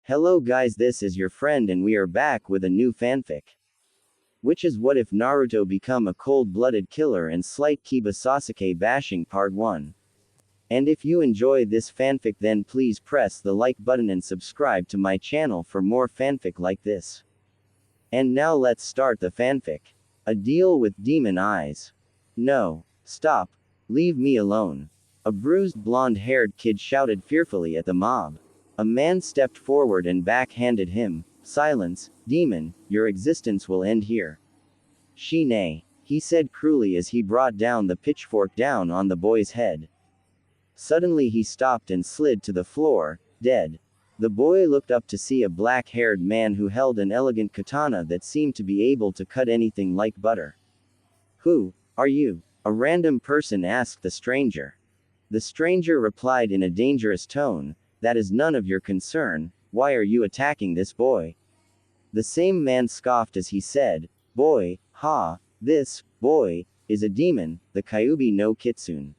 Hello guys, this is your friend and we are back with a new fanfic. Which is what if Naruto become a cold-blooded killer and slight Kiba Sasuke bashing part 1. And if you enjoy this fanfic then please press the like button and subscribe to my channel for more fanfic like this. And now let's start the fanfic. A deal with demon eyes. No. Stop. Leave me alone. A bruised blonde-haired kid shouted fearfully at the mob. A man stepped forward and backhanded him. Silence, demon, your existence will end here. She nay, he said cruelly as he brought down the pitchfork down on the boy's head. Suddenly he stopped and slid to the floor, dead. The boy looked up to see a black-haired man who held an elegant katana that seemed to be able to cut anything like butter. Who are you? A random person asked the stranger. The stranger replied in a dangerous tone, that is none of your concern, why are you attacking this boy? The same man scoffed as he said, boy, ha, this, boy, is a demon, the Kyuubi no Kitsune.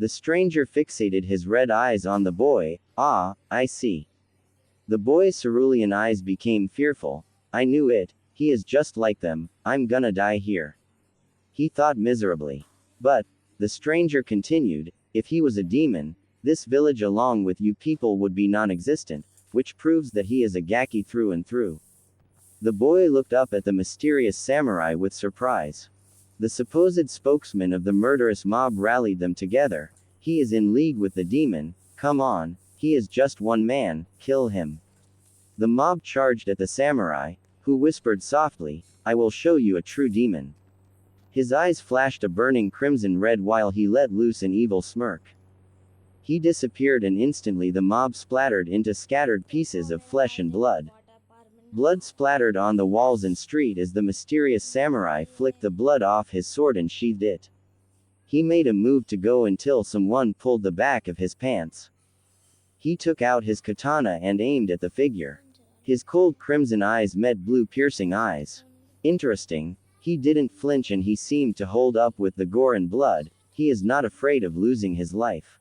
The stranger fixated his red eyes on the boy, ah, I see. The boy's cerulean eyes became fearful, I knew it, he is just like them, I'm gonna die here. He thought miserably. But, the stranger continued, if he was a demon, this village along with you people would be non-existent, which proves that he is a Gaki through and through. The boy looked up at the mysterious samurai with surprise. The supposed spokesman of the murderous mob rallied them together. He is in league with the demon, come on, he is just one man, kill him. The mob charged at the samurai, who whispered softly, I will show you a true demon. His eyes flashed a burning crimson red while he let loose an evil smirk. He disappeared and instantly the mob splattered into scattered pieces of flesh and blood. Blood splattered on the walls and street as the mysterious samurai flicked the blood off his sword and sheathed it. He made a move to go until someone pulled the back of his pants. He took out his katana and aimed at the figure. His cold crimson eyes met blue piercing eyes. Interesting, he didn't flinch and he seemed to hold up with the gore and blood, he is not afraid of losing his life.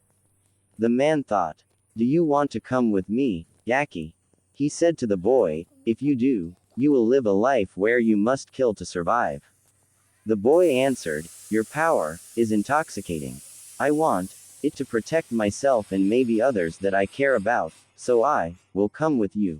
The man thought. Do you want to come with me, Gaki? He said to the boy, if you do, you will live a life where you must kill to survive. The boy answered, your power is intoxicating. I want it to protect myself and maybe others that I care about, so I will come with you.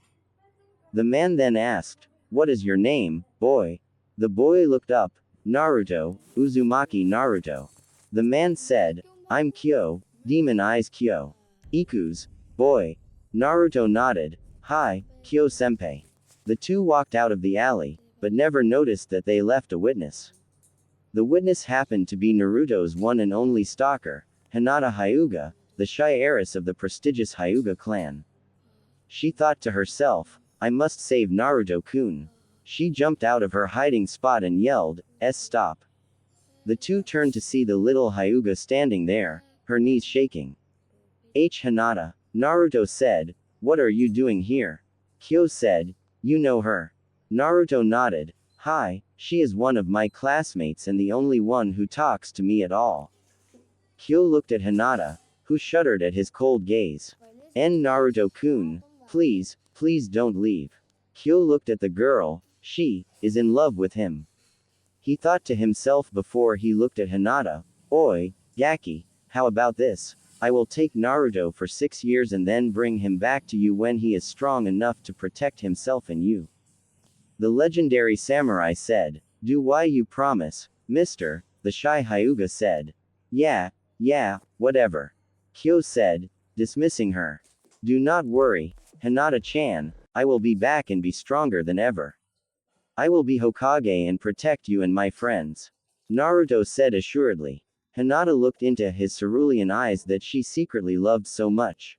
The man then asked, what is your name, boy? The boy looked up, Naruto, Uzumaki Naruto. The man said, I'm Kyo, Demon Eyes Kyo. Iku's, boy. Naruto nodded, hi, Kyo senpai. The two walked out of the alley, but never noticed that they left a witness. The witness happened to be Naruto's one and only stalker, Hinata Hyuga, the shy heiress of the prestigious Hyuga clan. She thought to herself, I must save Naruto-kun. She jumped out of her hiding spot and yelled, stop. The two turned to see the little Hyuga standing there, her knees shaking. Hinata. Naruto said, what are you doing here? Kyo said, you know her. Naruto nodded, hi, she is one of my classmates and the only one who talks to me at all. Kyo looked at Hinata, who shuddered at his cold gaze. Naruto-kun, please, please don't leave. Kyo looked at the girl, she is in love with him. He thought to himself before he looked at Hinata, oi, Gaki, how about this? I will take Naruto for 6 years and then bring him back to you when he is strong enough to protect himself and you. The legendary samurai said, do why you promise, mister, the shy Hyuga said. Yeah, whatever. Kyo said, dismissing her. Do not worry, Hinata-chan, I will be back and be stronger than ever. I will be Hokage and protect you and my friends. Naruto said assuredly. Hinata looked into his cerulean eyes that she secretly loved so much.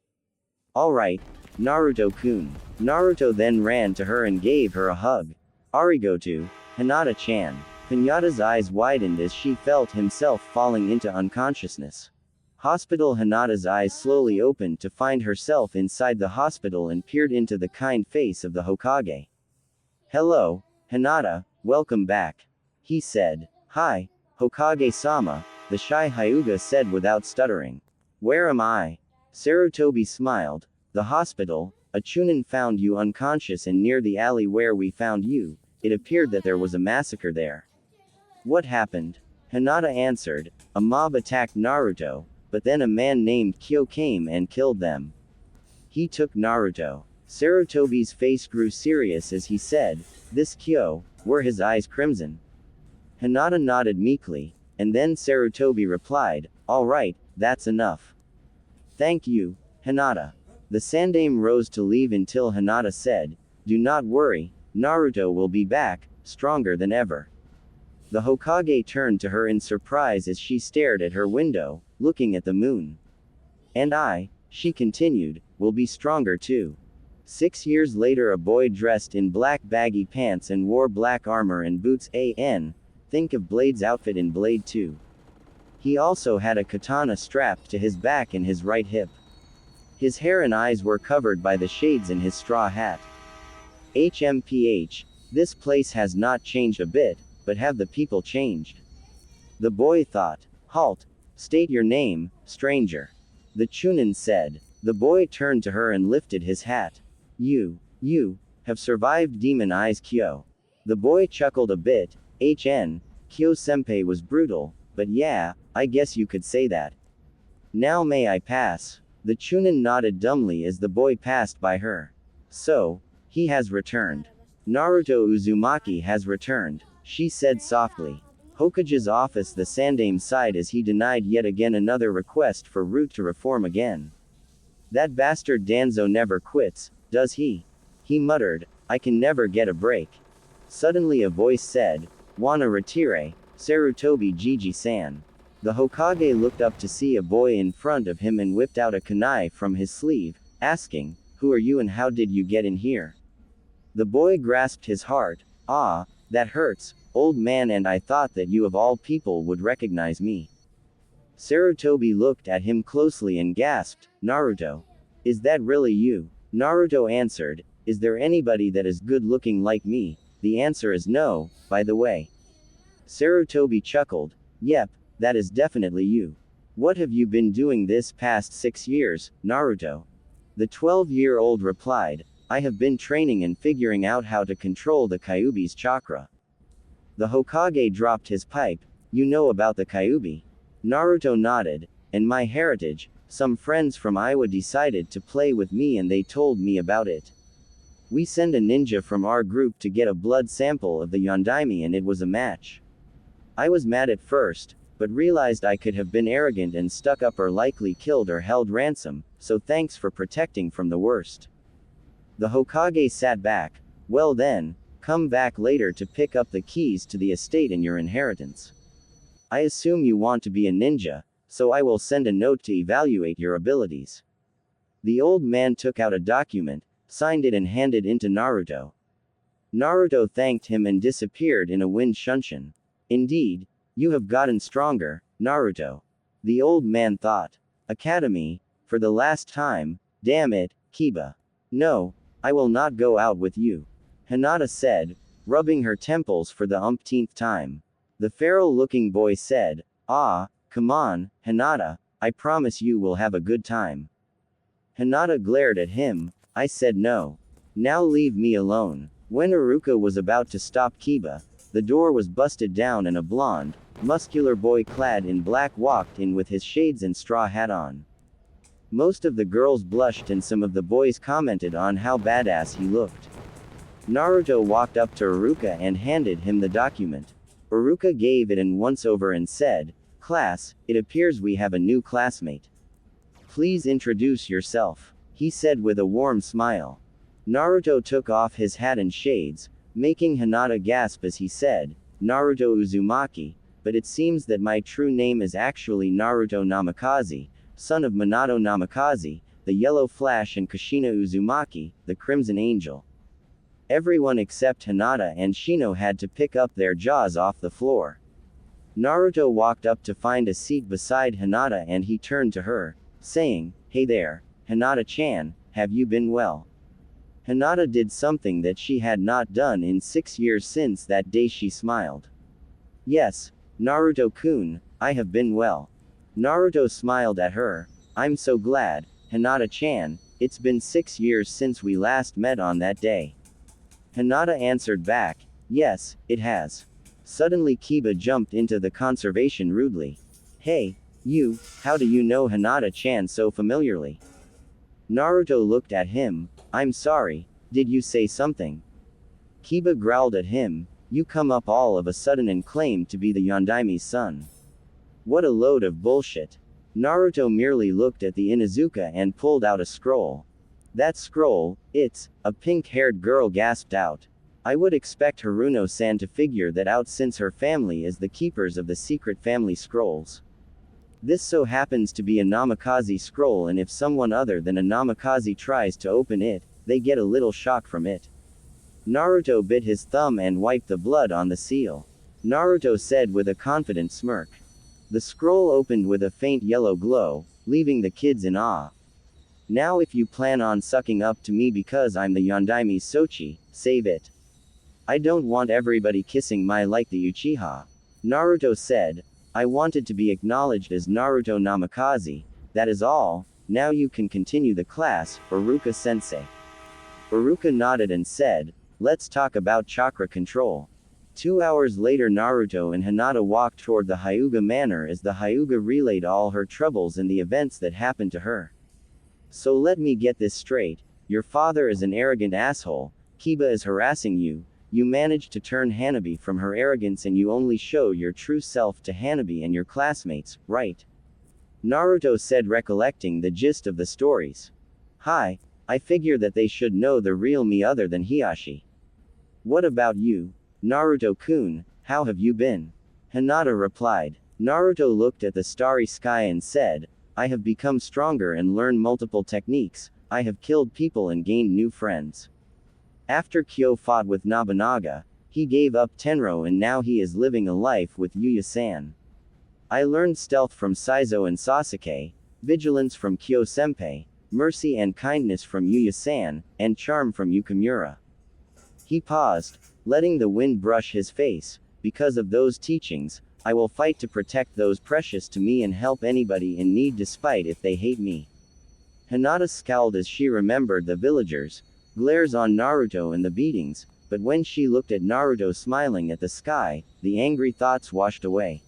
Alright, Naruto-kun. Naruto then ran to her and gave her a hug. Arigato, Hinata-chan. Hinata's eyes widened as she felt himself falling into unconsciousness. Hospital. Hinata's eyes slowly opened to find herself inside the hospital and peered into the kind face of the Hokage. Hello, Hinata, welcome back. He said. Hi, Hokage-sama, the shy Hyuga said without stuttering. Where am I? Sarutobi smiled. The hospital, A Chunin found you unconscious and near the alley where we found you. It appeared that there was a massacre there. What happened? Hinata answered, a mob attacked Naruto, but then a man named Kyo came and killed them. He took Naruto. Sarutobi's face grew serious as he said, this Kyo, were his eyes crimson? Hinata nodded meekly, and then Sarutobi replied, all right, that's enough. Thank you, Hinata. The Sandaime rose to leave until Hinata said, do not worry, Naruto will be back, stronger than ever. The Hokage turned to her in surprise as she stared at her window, looking at the moon. And I, she continued, will be stronger too. 6 years later, a boy dressed in black baggy pants and wore black armor and boots. Think of Blade's outfit in Blade 2. He also had a katana strapped to his back and his right hip. His hair and eyes were covered by the shades in his straw hat. HMPH, this place has not changed a bit, but have the people changed? The boy thought. Halt. State your name, stranger. The Chunin said. The boy turned to her and lifted his hat. You have survived Demon Eyes Kyo. The boy chuckled a bit. Kyo-senpai was brutal, but yeah, I guess you could say that. Now may I pass? The Chunin nodded dumbly as the boy passed by her. So, he has returned. Naruto Uzumaki has returned, she said softly. Hokage's office. The Sandaime sighed as he denied yet again another request for Root to reform again. That bastard Danzo never quits, does he? He muttered, I can never get a break. Suddenly a voice said, Wanna retire, Sarutobi Gigi-san. The Hokage looked up to see a boy in front of him and whipped out a kunai from his sleeve, asking, who are you and how did you get in here? The boy grasped his heart. Ah, that hurts, old man, and I thought that you of all people would recognize me. Sarutobi looked at him closely and gasped, Naruto. Is that really you? Naruto answered, is there anybody that is good looking like me? The answer is no, by the way. Sarutobi chuckled, yep, that is definitely you. What have you been doing this past 6 years, Naruto? The 12-year-old replied, I have been training and figuring out how to control the Kyuubi's chakra. The Hokage dropped his pipe, you know about the Kyuubi? Naruto nodded, and my heritage, some friends from Iowa decided to play with me and they told me about it. We sent a ninja from our group to get a blood sample of the Yondaime and it was a match. I was mad at first, but realized I could have been arrogant and stuck up or likely killed or held ransom, so thanks for protecting from the worst. The Hokage sat back, well then, come back later to pick up the keys to the estate and your inheritance. I assume you want to be a ninja, so I will send a note to evaluate your abilities. The old man took out a document, signed it and handed it to Naruto. Naruto thanked him and disappeared in a wind shunshin. Indeed, you have gotten stronger, Naruto. The old man thought. Academy, for the last time, damn it, Kiba. No, I will not go out with you. Hinata said, rubbing her temples for the umpteenth time. The feral-looking boy said, ah, come on, Hinata, I promise you will have a good time. Hinata glared at him, I said no. Now leave me alone. When Iruka was about to stop Kiba, the door was busted down and a blonde, muscular boy clad in black walked in with his shades and straw hat on. Most of the girls blushed and some of the boys commented on how badass he looked. Naruto walked up to Iruka and handed him the document. Iruka gave it an once-over and said, class, it appears we have a new classmate. Please introduce yourself, he said with a warm smile. Naruto took off his hat and shades, making Hinata gasp as he said, Naruto Uzumaki, but it seems that my true name is actually Naruto Namikaze, son of Minato Namikaze, the Yellow Flash, and Kushina Uzumaki, the Crimson Angel. Everyone except Hinata and Shino had to pick up their jaws off the floor. Naruto walked up to find a seat beside Hinata and he turned to her, saying, hey there, Hinata-chan, have you been well? Hinata did something that she had not done in 6 years since that day. She smiled. Yes, Naruto-kun, I have been well. Naruto smiled at her. I'm so glad, Hinata-chan, It's been 6 years since we last met on that day. Hinata answered back, yes, it has. Suddenly Kiba jumped into the conversation rudely. Hey, you, how do you know Hinata-chan so familiarly? Naruto looked at him, I'm sorry, did you say something? Kiba growled at him, you come up all of a sudden and claim to be the Yondaimi's son. What a load of bullshit. Naruto merely looked at the Inuzuka and pulled out a scroll. That scroll, it's, a pink-haired girl gasped out. I would expect Haruno-san to figure that out since her family is the keepers of the secret family scrolls. This so happens to be a Namikaze scroll, and if someone other than a Namikaze tries to open it, they get a little shock from it. Naruto bit his thumb and wiped the blood on the seal. Naruto said with a confident smirk. The scroll opened with a faint yellow glow, leaving the kids in awe. Now if you plan on sucking up to me because I'm the Yondaimi's Sochi, save it. I don't want everybody kissing my like the Uchiha. Naruto said, I wanted to be acknowledged as Naruto Namikaze, that is all, now you can continue the class, Iruka-sensei. Iruka nodded and said, let's talk about chakra control. 2 hours later Naruto and Hinata walked toward the Hyuga manor as the Hyuga relayed all her troubles and the events that happened to her. So let me get this straight, your father is an arrogant asshole, Kiba is harassing you, you managed to turn Hanabi from her arrogance and you only show your true self to Hanabi and your classmates, right? Naruto said, recollecting the gist of the stories. Hi, I figure that they should know the real me other than Hiashi. What about you? Naruto-kun, how have you been? Hinata replied. Naruto looked at the starry sky and said, I have become stronger and learned multiple techniques, I have killed people and gained new friends. After Kyo fought with Nobunaga, he gave up Tenro and now he is living a life with Yuya-san. I learned stealth from Saizo and Sasuke, vigilance from Kyo-senpai, mercy and kindness from Yuya-san, and charm from Yukimura. He paused, letting the wind brush his face. Because of those teachings, I will fight to protect those precious to me and help anybody in need despite if they hate me. Hinata scowled as she remembered the villagers, glares on Naruto and the beatings, but when she looked at Naruto smiling at the sky, the angry thoughts washed away.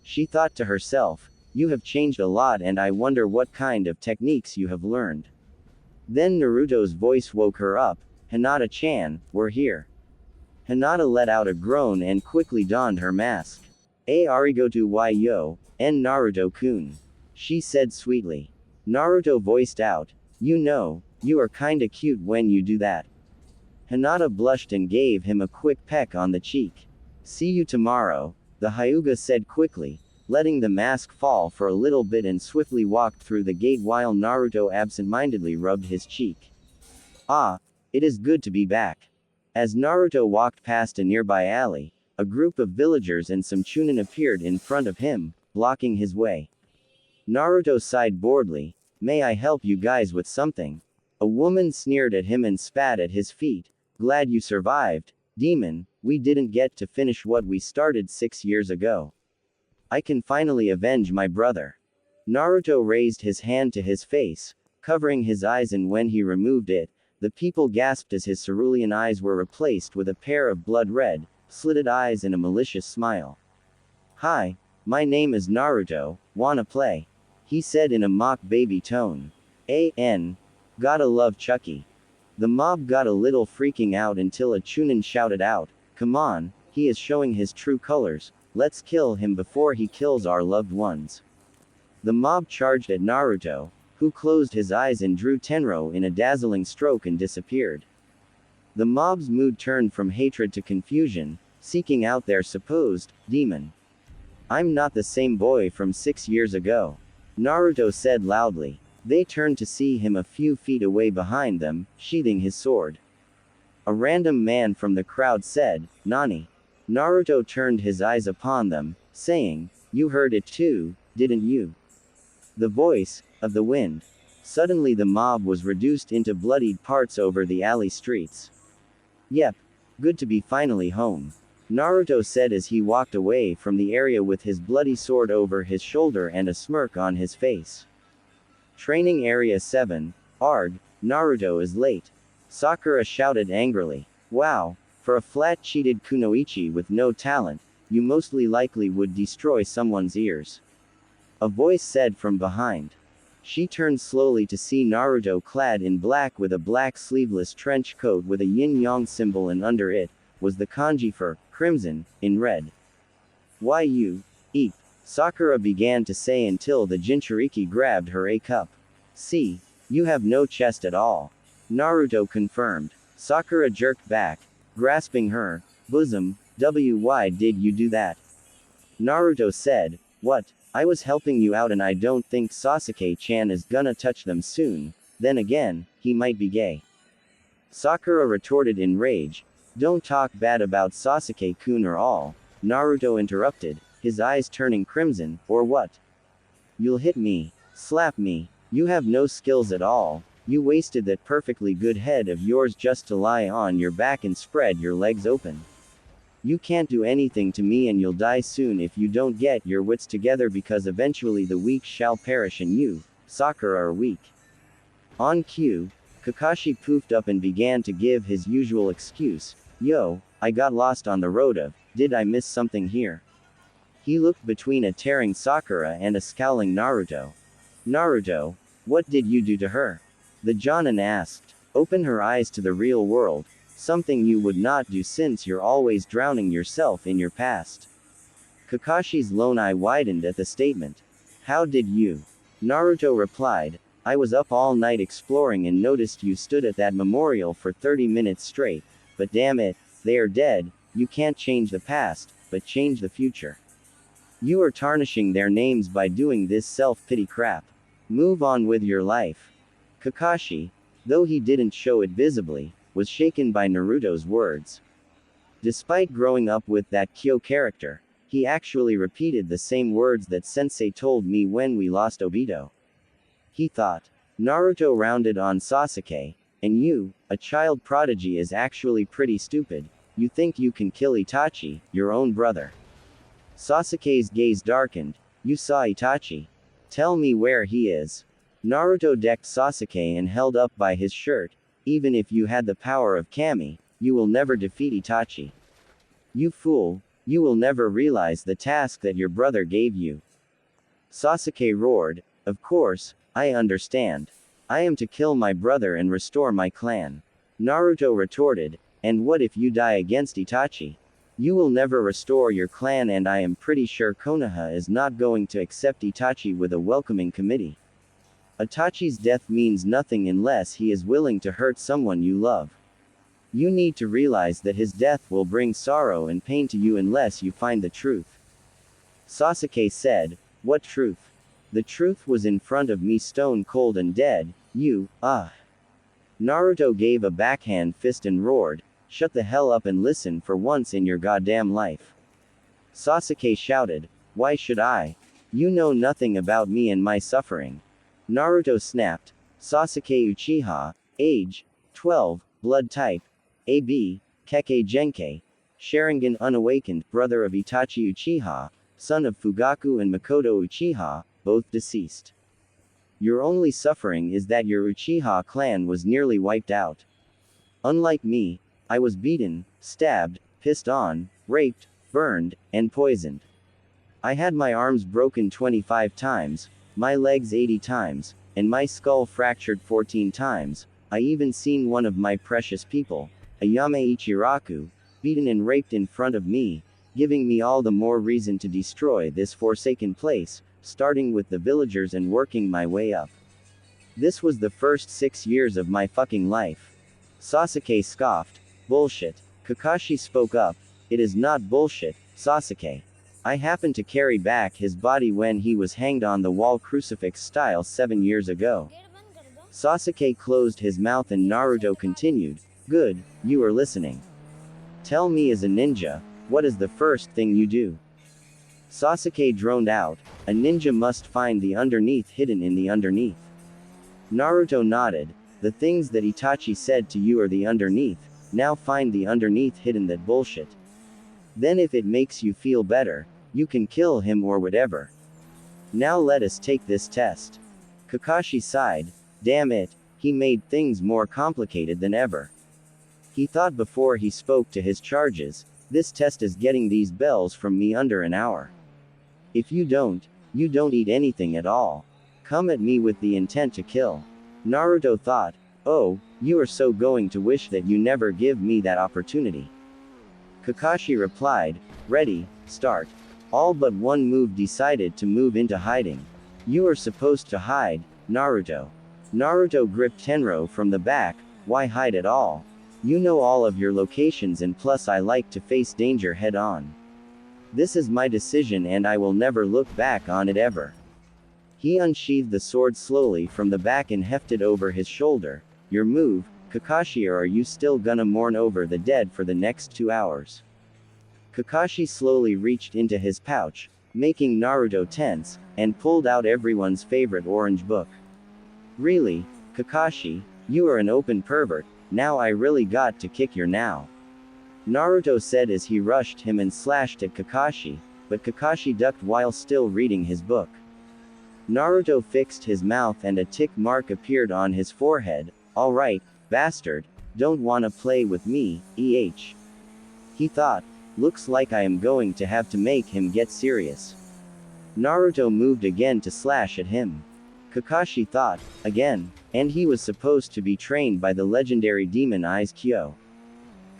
She thought to herself, you have changed a lot and I wonder what kind of techniques you have learned. Then Naruto's voice woke her up, Hinata-chan, we're here. Hinata let out a groan and quickly donned her mask. Arigoto yo, en Naruto-kun. She said sweetly. Naruto voiced out, you know, you are kinda cute when you do that. Hinata blushed and gave him a quick peck on the cheek. See you tomorrow, the Hyuga said quickly, letting the mask fall for a little bit and swiftly walked through the gate while Naruto absent-mindedly rubbed his cheek. Ah, it is good to be back. As Naruto walked past a nearby alley, a group of villagers and some chunin appeared in front of him, blocking his way. Naruto sighed boredly, may I help you guys with something? A woman sneered at him and spat at his feet, glad you survived, demon, we didn't get to finish what we started 6 years ago. I can finally avenge my brother. Naruto raised his hand to his face, covering his eyes, and when he removed it, the people gasped as his cerulean eyes were replaced with a pair of blood-red, slitted eyes and a malicious smile. Hi, my name is Naruto, wanna play? He said in a mock baby tone. Gotta love Chucky. The mob got a little freaking out until a chunin shouted out, come on, he is showing his true colors, let's kill him before he kills our loved ones. The mob charged at Naruto, who closed his eyes and drew Tenro in a dazzling stroke and disappeared. The mob's mood turned from hatred to confusion, seeking out their supposed demon. I'm not the same boy from 6 years ago. Naruto said loudly. They turned to see him a few feet away behind them, sheathing his sword. A random man from the crowd said, Nani? Naruto turned his eyes upon them, saying, you heard it too, didn't you? The voice of the wind. Suddenly the mob was reduced into bloodied parts over the alley streets. Yep. Good to be finally home. Naruto said as he walked away from the area with his bloody sword over his shoulder and a smirk on his face. Training Area 7, Arg, Naruto is late. Sakura shouted angrily. Wow, for a flat-cheated kunoichi with no talent, you mostly likely would destroy someone's ears. A voice said from behind. She turned slowly to see Naruto clad in black with a black sleeveless trench coat with a yin-yang symbol, and under it was the kanji for crimson in red. Why you? Eep. Sakura began to say until the Jinchuriki grabbed her a cup. See, you have no chest at all. Naruto confirmed. Sakura jerked back, grasping her bosom. Why did you do that? Naruto said, what? I was helping you out and I don't think Sasuke-chan is gonna touch them soon. Then again, he might be gay. Sakura retorted in rage. Don't talk bad about Sasuke-kun or all. Naruto interrupted, his eyes turning crimson, or what? You'll hit me. Slap me. You have no skills at all. You wasted that perfectly good head of yours just to lie on your back and spread your legs open. You can't do anything to me and you'll die soon if you don't get your wits together, because eventually the weak shall perish and you, Sakura, are weak. On cue, Kakashi poofed up and began to give his usual excuse. Yo, I got lost on the road of, did I miss something here? He looked between a tearing Sakura and a scowling Naruto. Naruto, what did you do to her? The Jonin asked. Open her eyes to the real world. Something you would not do since you're always drowning yourself in your past. Kakashi's lone eye widened at the statement. How did you? Naruto replied, I was up all night exploring and noticed you stood at that memorial for 30 minutes straight, but damn it, they are dead. You can't change the past, but change the future. You are tarnishing their names by doing this self-pity crap. Move on with your life. Kakashi, though he didn't show it visibly, was shaken by Naruto's words. Despite growing up with that Kyo character, he actually repeated the same words that Sensei told me when we lost Obito. He thought. Naruto rounded on Sasuke, and you, a child prodigy, is actually pretty stupid. You think you can kill Itachi, your own brother. Sasuke's gaze darkened. You saw Itachi. Tell me where he is. Naruto decked Sasuke and held up by his shirt. Even if you had the power of Kami, you will never defeat Itachi. You fool, you will never realize the task that your brother gave you. Sasuke roared, of course, I understand. I am to kill my brother and restore my clan. Naruto retorted, and what if you die against Itachi? You will never restore your clan, and I am pretty sure Konoha is not going to accept Itachi with a welcoming committee. Itachi's death means nothing unless he is willing to hurt someone you love. You need to realize that his death will bring sorrow and pain to you unless you find the truth. Sasuke said, what truth? The truth was in front of me, stone cold and dead. You, Naruto gave a backhand fist and roared, shut the hell up and listen for once in your goddamn life. Sasuke shouted, why should I? You know nothing about me and my suffering. Naruto snapped. Sasuke Uchiha, age, 12, blood type, AB, Kekkei Genkai, Sharingan unawakened, brother of Itachi Uchiha, son of Fugaku and Makoto Uchiha, both deceased. Your only suffering is that your Uchiha clan was nearly wiped out. Unlike me, I was beaten, stabbed, pissed on, raped, burned, and poisoned. I had my arms broken 25 times, my legs 80 times, and my skull fractured 14 times. I even seen one of my precious people, Ayame Ichiraku, beaten and raped in front of me, giving me all the more reason to destroy this forsaken place, starting with the villagers and working my way up. This was the first 6 years of my fucking life. Sasuke scoffed. Bullshit. Kakashi spoke up. It is not bullshit, Sasuke. I happened to carry back his body when he was hanged on the wall crucifix style 7 years ago. Sasuke closed his mouth and Naruto continued, good, you are listening. Tell me, as a ninja, what is the first thing you do? Sasuke droned out, a ninja must find the underneath hidden in the underneath. Naruto nodded, the things that Itachi said to you are the underneath, now find the underneath hidden that bullshit. Then if it makes you feel better, you can kill him or whatever. Now let us take this test. Kakashi sighed, damn it, he made things more complicated than ever. He thought before he spoke to his charges, this test is getting these bells from me under an hour. If you don't eat anything at all. Come at me with the intent to kill. Naruto thought, oh, you are so going to wish that you never give me that opportunity. Kakashi replied, ready, start. All but one move decided to move into hiding. You are supposed to hide, Naruto. Naruto gripped Tenro from the back, why hide at all? You know all of your locations and plus I like to face danger head on. This is my decision and I will never look back on it ever. He unsheathed the sword slowly from the back and hefted over his shoulder. Your move, Kakashi, or are you still gonna mourn over the dead for the next 2 hours? Kakashi slowly reached into his pouch, making Naruto tense, and pulled out everyone's favorite orange book. Really, Kakashi, you are an open pervert, now I really got to kick your now. Naruto said as he rushed him and slashed at Kakashi, but Kakashi ducked while still reading his book. Naruto fixed his mouth and a tick mark appeared on his forehead. Alright, bastard, don't wanna play with me, eh? He thought, looks like I am going to have to make him get serious. Naruto moved again to slash at him. Kakashi thought, again, and he was supposed to be trained by the legendary demon Eyes Kyo.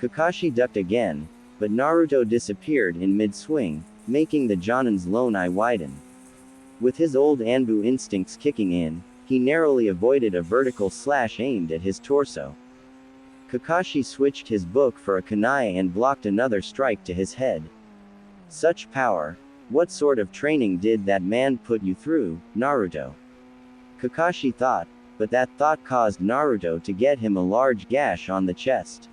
Kakashi ducked again, but Naruto disappeared in mid-swing, making the Jonin's lone eye widen. With his old Anbu instincts kicking in, he narrowly avoided a vertical slash aimed at his torso. Kakashi switched his book for a kunai and blocked another strike to his head. Such power! What sort of training did that man put you through, Naruto? Kakashi thought, but that thought caused Naruto to get him a large gash on the chest.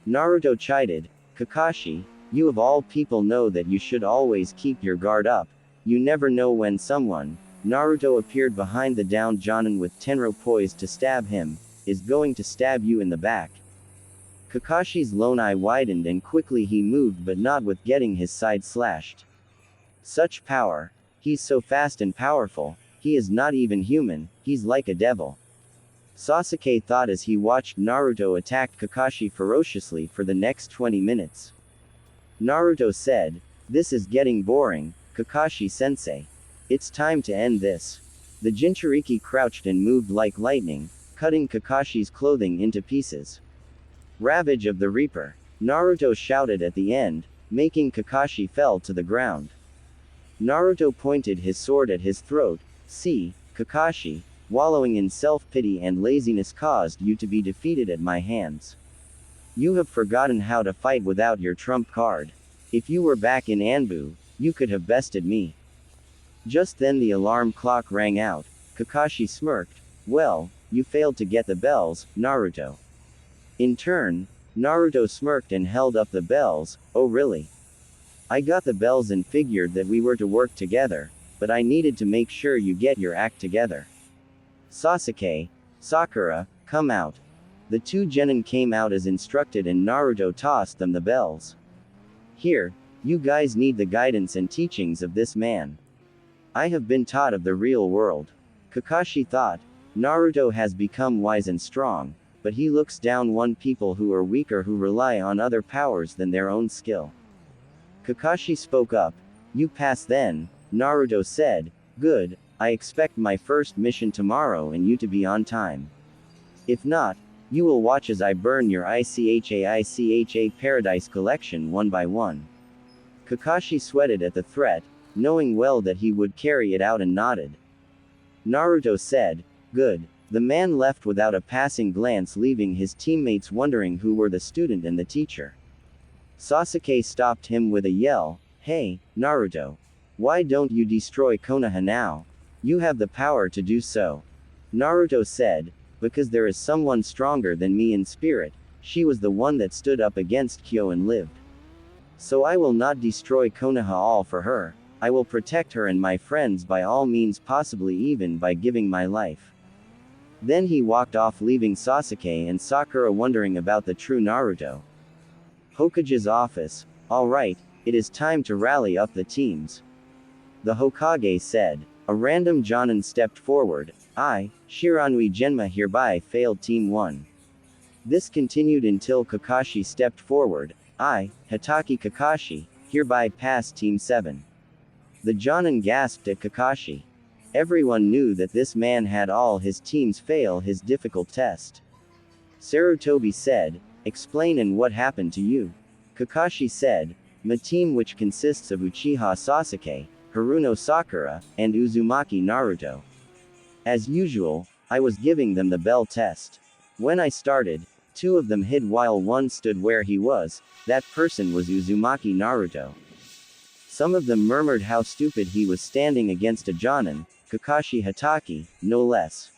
Naruto chided, Kakashi, you of all people know that you should always keep your guard up, you never know when someone, Naruto appeared behind the downed Jonin with Tenro poised to stab him, is going to stab you in the back. Kakashi's lone eye widened and quickly he moved but not with getting his side slashed. Such power! He's so fast and powerful, he is not even human, he's like a devil. Sasuke thought as he watched Naruto attack Kakashi ferociously for the next 20 minutes. Naruto said, this is getting boring, Kakashi-sensei. It's time to end this. The Jinchuriki crouched and moved like lightning, cutting Kakashi's clothing into pieces. Ravage of the Reaper! Naruto shouted at the end, making Kakashi fell to the ground. Naruto pointed his sword at his throat. See, Kakashi, wallowing in self-pity and laziness caused you to be defeated at my hands. You have forgotten how to fight without your trump card. If you were back in Anbu, you could have bested me. Just then the alarm clock rang out. Kakashi smirked. Well, you failed to get the bells, Naruto. In turn, Naruto smirked and held up the bells. Oh really? I got the bells and figured that we were to work together, but I needed to make sure you get your act together. Sasuke, Sakura, come out. The two genin came out as instructed and Naruto tossed them the bells. Here, you guys need the guidance and teachings of this man. I have been taught of the real world. Kakashi thought, Naruto has become wise and strong, but he looks down on people who are weaker who rely on other powers than their own skill. Kakashi spoke up. You pass then, Naruto said. Good, I expect my first mission tomorrow and you to be on time. If not, you will watch as I burn your ICHA Paradise collection one by one. Kakashi sweated at the threat, knowing well that he would carry it out and nodded. Naruto said, good. The man left without a passing glance, leaving his teammates wondering who were the student and the teacher. Sasuke stopped him with a yell, hey, Naruto. Why don't you destroy Konoha now? You have the power to do so. Naruto said, because there is someone stronger than me in spirit, she was the one that stood up against Kyo and lived. So I will not destroy Konoha all for her, I will protect her and my friends by all means, possibly even by giving my life. Then he walked off, leaving Sasuke and Sakura wondering about the true Naruto. Hokage's office. Alright, it is time to rally up the teams. The Hokage said. A random Jonin stepped forward. I, Shiranui Genma hereby failed Team 1. This continued until Kakashi stepped forward. I, Hitaki Kakashi, hereby passed Team 7. The Jonin gasped at Kakashi. Everyone knew that this man had all his teams fail his difficult test. Sarutobi said, "Explain and what happened to you." Kakashi said, "My team which consists of Uchiha Sasuke, Haruno Sakura, and Uzumaki Naruto. As usual, I was giving them the bell test. When I started, 2 of them hid while one stood where he was, that person was Uzumaki Naruto. Some of them murmured how stupid he was standing against a Jonin, Kakashi Hitaki, no less.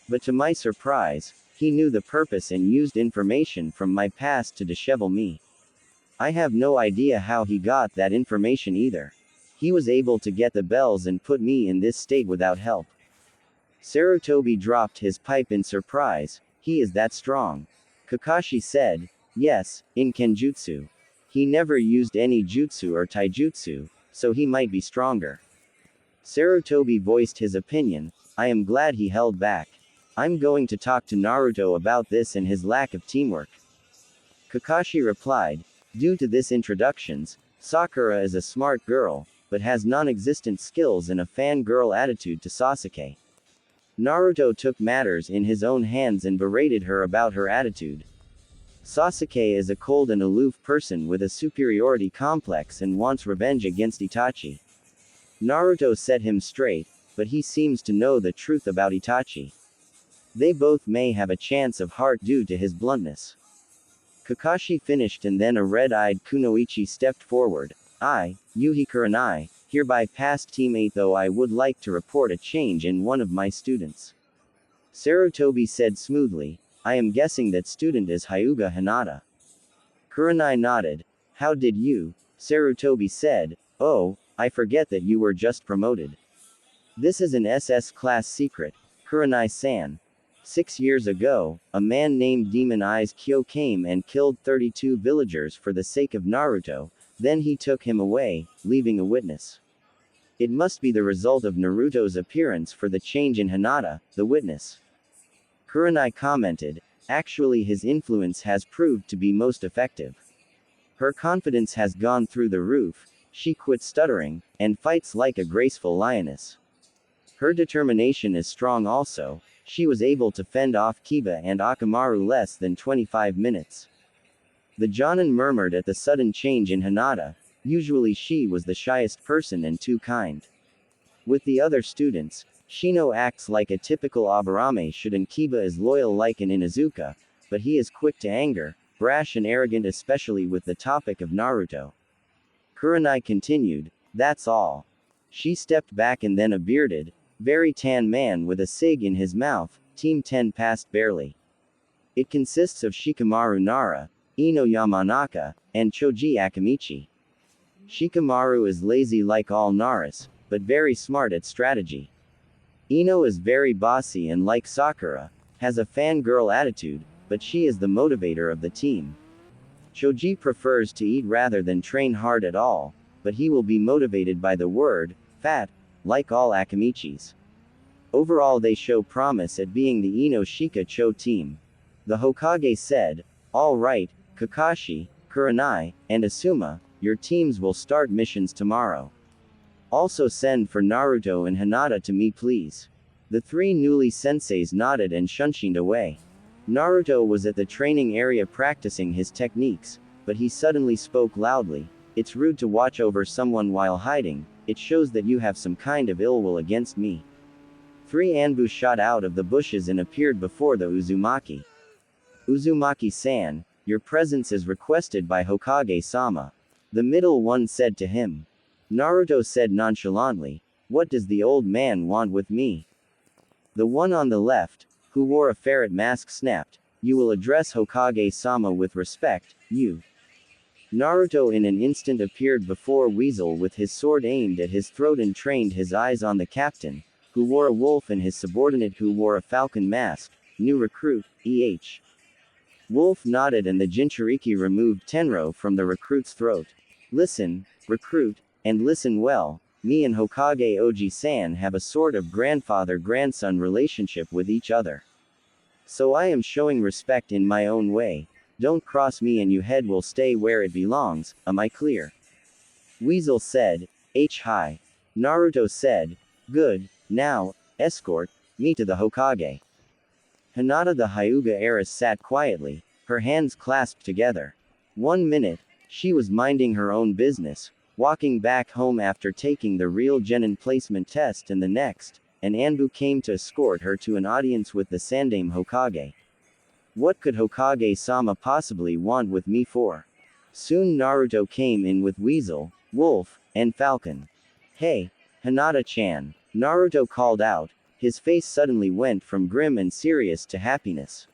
But to my surprise, he knew the purpose and used information from my past to dishevel me. I have no idea how he got that information either. He was able to get the bells and put me in this state without help." Sarutobi dropped his pipe in surprise. "He is that strong?" Kakashi said, "Yes, in Kenjutsu. He never used any jutsu or taijutsu, so he might be stronger." Sarutobi voiced his opinion. "I am glad he held back. I'm going to talk to Naruto about this and his lack of teamwork." Kakashi replied, "Due to this introductions, Sakura is a smart girl, but has non-existent skills and a fangirl attitude to Sasuke." Naruto took matters in his own hands and berated her about her attitude. Sasuke is a cold and aloof person with a superiority complex and wants revenge against Itachi. Naruto set him straight, but he seems to know the truth about Itachi. They both may have a chance of heart due to his bluntness. Kakashi finished and then a red-eyed Kunoichi stepped forward. "I, Yuhi Kurenai, hereby passed Team 8 though I would like to report a change in one of my students." Sarutobi said smoothly, "I am guessing that student is Hyuga Hinata." Kurenai nodded. "How did you?" Sarutobi said, "Oh, I forget that you were just promoted. This is an SS class secret, Kurenai-san. 6 years ago, a man named Demon Eyes Kyo came and killed 32 villagers for the sake of Naruto, then he took him away, leaving a witness. It must be the result of Naruto's appearance for the change in Hinata, the witness." Kurenai commented, "Actually his influence has proved to be most effective. Her confidence has gone through the roof, she quit stuttering, and fights like a graceful lioness. Her determination is strong also, she was able to fend off Kiba and Akamaru less than 25 minutes." The Jonin murmured at the sudden change in Hinata. Usually she was the shyest person and too kind. With the other students, Shino acts like a typical Aburame should and Kiba is loyal like an Inuzuka, but he is quick to anger, brash and arrogant especially with the topic of Naruto. Kurenai continued, "That's all." She stepped back and then a bearded, very tan man with a cig in his mouth, Team 10 passed barely. It consists of Shikamaru Nara, Ino Yamanaka, and Choji Akamichi. Shikamaru is lazy like all Naras, but very smart at strategy. Ino is very bossy and like Sakura, has a fangirl attitude, but she is the motivator of the team. Choji prefers to eat rather than train hard at all, but he will be motivated by the word, fat, like all Akamichis. Overall they show promise at being the Ino Shika Cho team. The Hokage said, "All right, Kakashi, Kurenai, and Asuma, your teams will start missions tomorrow. Also send for Naruto and Hinata to me please." The 3 newly senseis nodded and shunshined away. Naruto was at the training area practicing his techniques, but he suddenly spoke loudly, "It's rude to watch over someone while hiding, it shows that you have some kind of ill will against me." 3 Anbu shot out of the bushes and appeared before the Uzumaki. "Uzumaki-san, your presence is requested by Hokage-sama." The middle one said to him. Naruto said nonchalantly, "What does the old man want with me?" The one on the left, who wore a ferret mask snapped, "You will address Hokage-sama with respect, you." Naruto in an instant appeared before Weasel with his sword aimed at his throat and trained his eyes on the captain, who wore a wolf and his subordinate who wore a falcon mask, new recruit, E.H. Wolf nodded and the Jinchuriki removed Tenro from the recruit's throat. "Listen, recruit, and listen well, me and Hokage Oji-san have a sort of grandfather-grandson relationship with each other. So I am showing respect in my own way. Don't cross me and your head will stay where it belongs, am I clear? Weasel said. Hi. Naruto said. Good, now, escort me to the Hokage. Hinata the Hyuga heiress sat quietly, her hands clasped together. 1 minute, she was minding her own business, walking back home after taking the real genin placement test, and the next, an Anbu came to escort her to an audience with the Sandaime Hokage. What could Hokage-sama possibly want with me for? Soon Naruto came in with Weasel, Wolf, and Falcon. Hey, Hinata-chan, Naruto called out, his face suddenly went from grim and serious to happiness.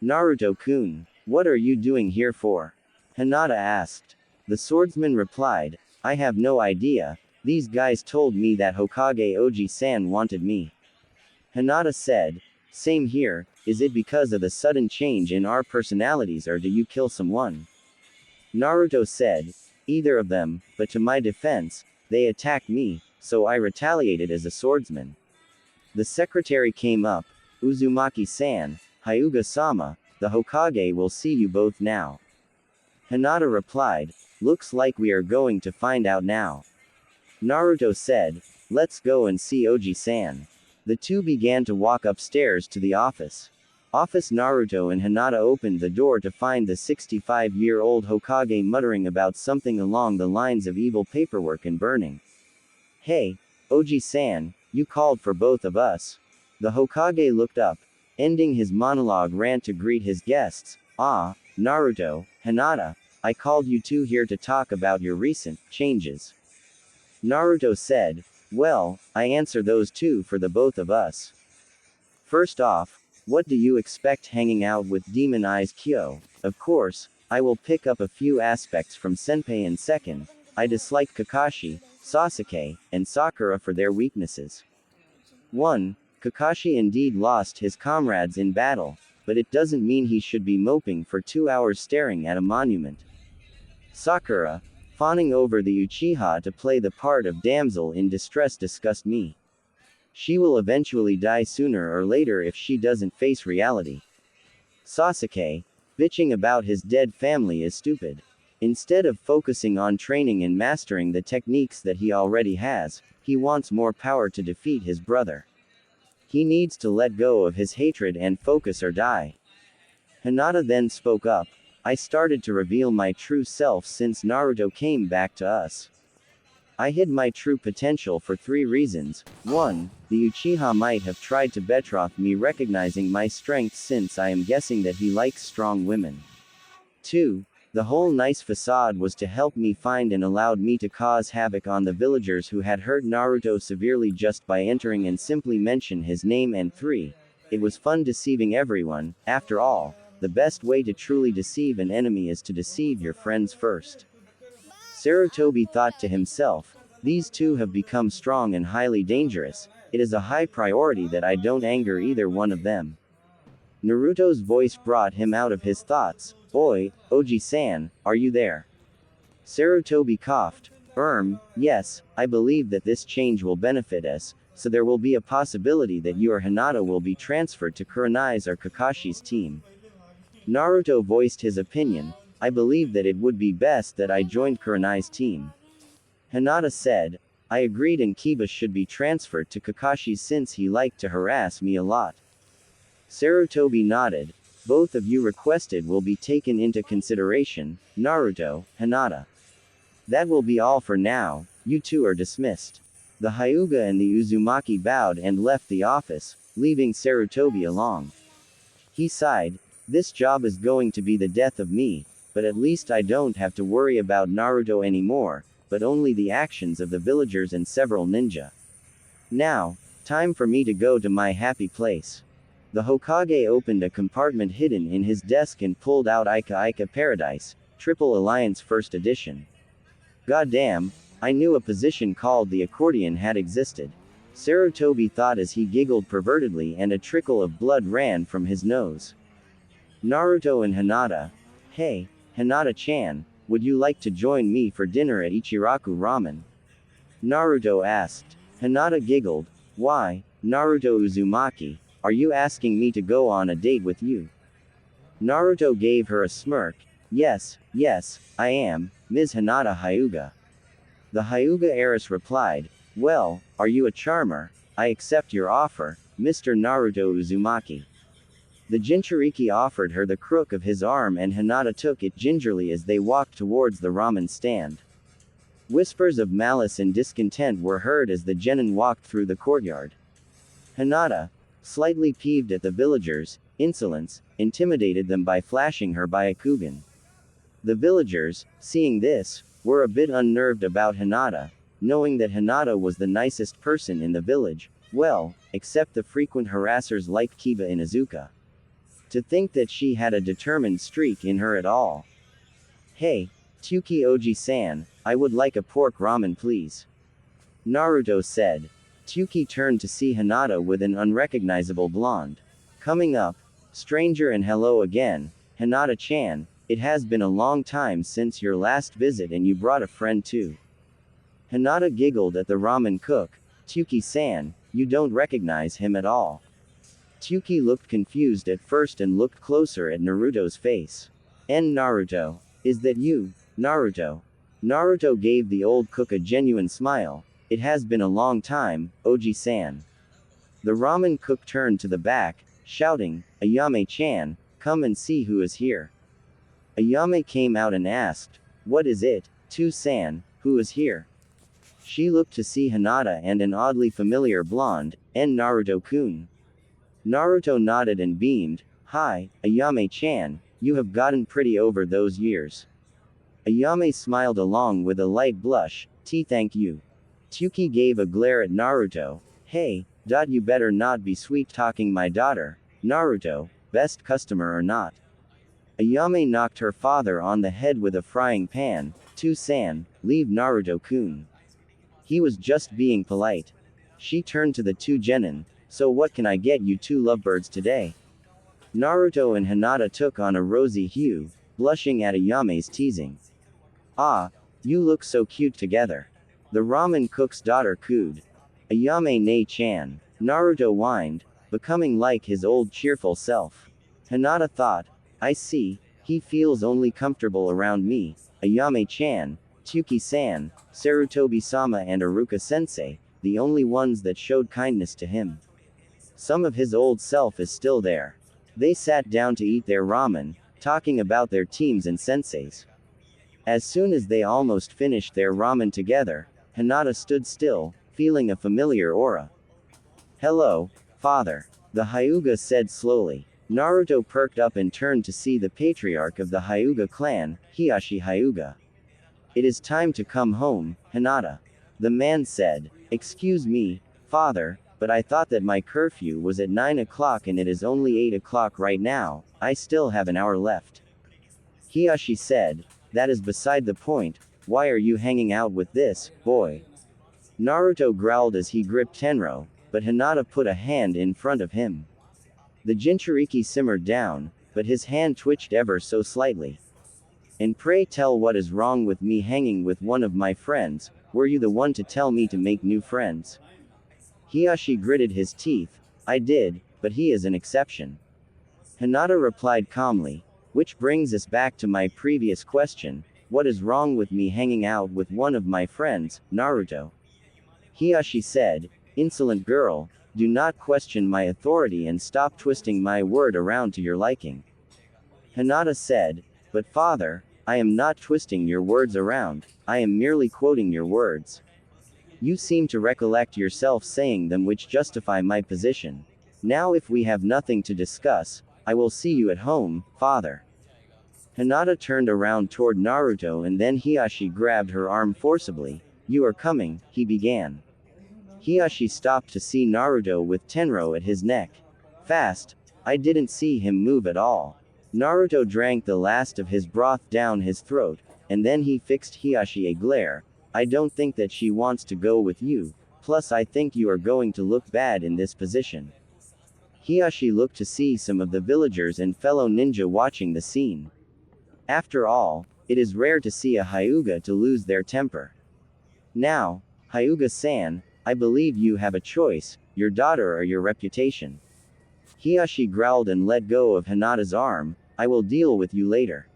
Naruto-kun, what are you doing here for? Hinata asked. The swordsman replied, I have no idea, these guys told me that Hokage Oji-san wanted me. Hinata said, same here, is it because of the sudden change in our personalities or do you kill someone? Naruto said, either of them, but to my defense, they attacked me, so I retaliated as a swordsman. The secretary came up, Uzumaki-san, Hyuga-sama, the Hokage will see you both now. Hinata replied, looks like we are going to find out now. Naruto said, let's go and see Oji-san. The two began to walk upstairs to the office. Naruto and Hinata opened the door to find the 65-year-old Hokage muttering about something along the lines of evil paperwork and burning. Hey, Oji-san, you called for both of us. The Hokage looked up, ending his monologue rant to greet his guests. Ah, Naruto, Hinata, I called you two here to talk about your recent changes. Naruto said, well, I answer those two for the both of us. First off, what do you expect hanging out with Demon Eyes Kyo? Of course, I will pick up a few aspects from Senpai, and second, I dislike Kakashi, Sasuke, and Sakura for their weaknesses. 1. Kakashi indeed lost his comrades in battle, but it doesn't mean he should be moping for 2 hours staring at a monument. Sakura, fawning over the Uchiha to play the part of damsel in distress disgust me. She will eventually die sooner or later if she doesn't face reality. Sasuke, bitching about his dead family is stupid. Instead of focusing on training and mastering the techniques that he already has, he wants more power to defeat his brother. He needs to let go of his hatred and focus or die. Hinata then spoke up, I started to reveal my true self since Naruto came back to us. I hid my true potential for 3 reasons. 1. The Uchiha might have tried to betroth me recognizing my strength since I am guessing that he likes strong women. 2. The whole nice facade was to help me find and allowed me to cause havoc on the villagers who had hurt Naruto severely just by entering and simply mention his name. And 3. It was fun deceiving everyone. After all, the best way to truly deceive an enemy is to deceive your friends first. Sarutobi thought to himself, these two have become strong and highly dangerous, it is a high priority that I don't anger either one of them. Naruto's voice brought him out of his thoughts, Oi, Oji-san, are you there? Sarutobi coughed, yes, I believe that this change will benefit us, so there will be a possibility that you or Hinata will be transferred to Kurenai's or Kakashi's team. Naruto voiced his opinion, I believe that it would be best that I joined Kurenai's team. Hinata said, I agreed, and Kiba should be transferred to Kakashi's since he liked to harass me a lot. Sarutobi nodded, both of you requested will be taken into consideration, Naruto, Hinata. That will be all for now, you two are dismissed. The Hyuga and the Uzumaki bowed and left the office, leaving Sarutobi alone. He sighed, this job is going to be the death of me, but at least I don't have to worry about Naruto anymore, but only the actions of the villagers and several ninja. Now, time for me to go to my happy place. The Hokage opened a compartment hidden in his desk and pulled out Ika Ika Paradise, Triple Alliance First Edition. Goddamn, I knew a position called the accordion had existed. Sarutobi thought as he giggled pervertedly and a trickle of blood ran from his nose. Naruto and Hinata. Hey, Hinata-chan, would you like to join me for dinner at Ichiraku Ramen? Naruto asked. Hinata giggled. Why, Naruto Uzumaki, are you asking me to go on a date with you? Naruto gave her a smirk. Yes, yes, I am, Ms. Hinata Hyuga. The Hyuga heiress replied. Well, are you a charmer? I accept your offer, Mr. Naruto Uzumaki. The Jinchuriki offered her the crook of his arm and Hinata took it gingerly as they walked towards the ramen stand. Whispers of malice and discontent were heard as the genin walked through the courtyard. Hinata, slightly peeved at the villagers' insolence, intimidated them by flashing her Byakugan. The villagers, seeing this, were a bit unnerved about Hinata, knowing that Hinata was the nicest person in the village, well, except the frequent harassers like Kiba and Izuka. To think that she had a determined streak in her at all. Hey, Tuki Oji-san, I would like a pork ramen please. Naruto said. Tuki turned to see Hinata with an unrecognizable blonde. Coming up, stranger and hello again, Hinata-chan, it has been a long time since your last visit and you brought a friend too. Hinata giggled at the ramen cook. Tuki-san, you don't recognize him at all. Tuki looked confused at first and looked closer at Naruto's face. Naruto. Is that you, Naruto? Naruto gave the old cook a genuine smile. It has been a long time, Oji-san. The ramen cook turned to the back, shouting, Ayame-chan, come and see who is here. Ayame came out and asked, what is it, Tu-san, who is here? She looked to see Hinata and an oddly familiar blonde, Naruto-kun. Naruto nodded and beamed. Hi, Ayame-chan, you have gotten pretty over those years. Ayame smiled along with a light blush. Thank you. Tuki gave a glare at Naruto. Hey, you better not be sweet-talking my daughter, Naruto, best customer or not. Ayame knocked her father on the head with a frying pan. Tu-san, leave Naruto-kun. He was just being polite. She turned to the two genin. So what can I get you two lovebirds today? Naruto and Hinata took on a rosy hue, blushing at Ayame's teasing. Ah, you look so cute together. The ramen cook's daughter cooed. Ayame ne-chan. Naruto whined, becoming like his old cheerful self. Hinata thought, I see, he feels only comfortable around me, Ayame-chan, Tuki-san, Sarutobi-sama and Aruka-sensei, the only ones that showed kindness to him. Some of his old self is still there. They sat down to eat their ramen, talking about their teams and senseis. As soon as they almost finished their ramen together, Hinata stood still, feeling a familiar aura. Hello, father. The Hyuga said slowly. Naruto perked up and turned to see the patriarch of the Hyuga clan, Hiashi Hyuga. It is time to come home, Hinata. The man said. Excuse me, father, but I thought that my curfew was at 9 o'clock and it is only 8 o'clock right now, I still have an hour left. Hiashi said, that is beside the point, why are you hanging out with this boy? Naruto growled as he gripped Tenro, but Hinata put a hand in front of him. The Jinchuriki simmered down, but his hand twitched ever so slightly. And pray tell what is wrong with me hanging with one of my friends, were you the one to tell me to make new friends? Hiashi gritted his teeth. I did, but he is an exception. Hinata replied calmly, which brings us back to my previous question, what is wrong with me hanging out with one of my friends, Naruto? Hiashi said, insolent girl, do not question my authority and stop twisting my word around to your liking. Hinata said, but father, I am not twisting your words around, I am merely quoting your words. You seem to recollect yourself saying them which justify my position. Now if we have nothing to discuss, I will see you at home, father. Hinata turned around toward Naruto and then Hiashi grabbed her arm forcibly. You are coming, he began. Hiashi stopped to see Naruto with Tenro at his neck. Fast. I didn't see him move at all. Naruto drank the last of his broth down his throat, and then he fixed Hiashi a glare. I don't think that she wants to go with you, plus I think you are going to look bad in this position. Hiashi looked to see some of the villagers and fellow ninja watching the scene. After all, it is rare to see a Hyuga to lose their temper. Now, Hyuga-san, I believe you have a choice, your daughter or your reputation. Hiyashi growled and let go of Hinata's arm. I will deal with you later,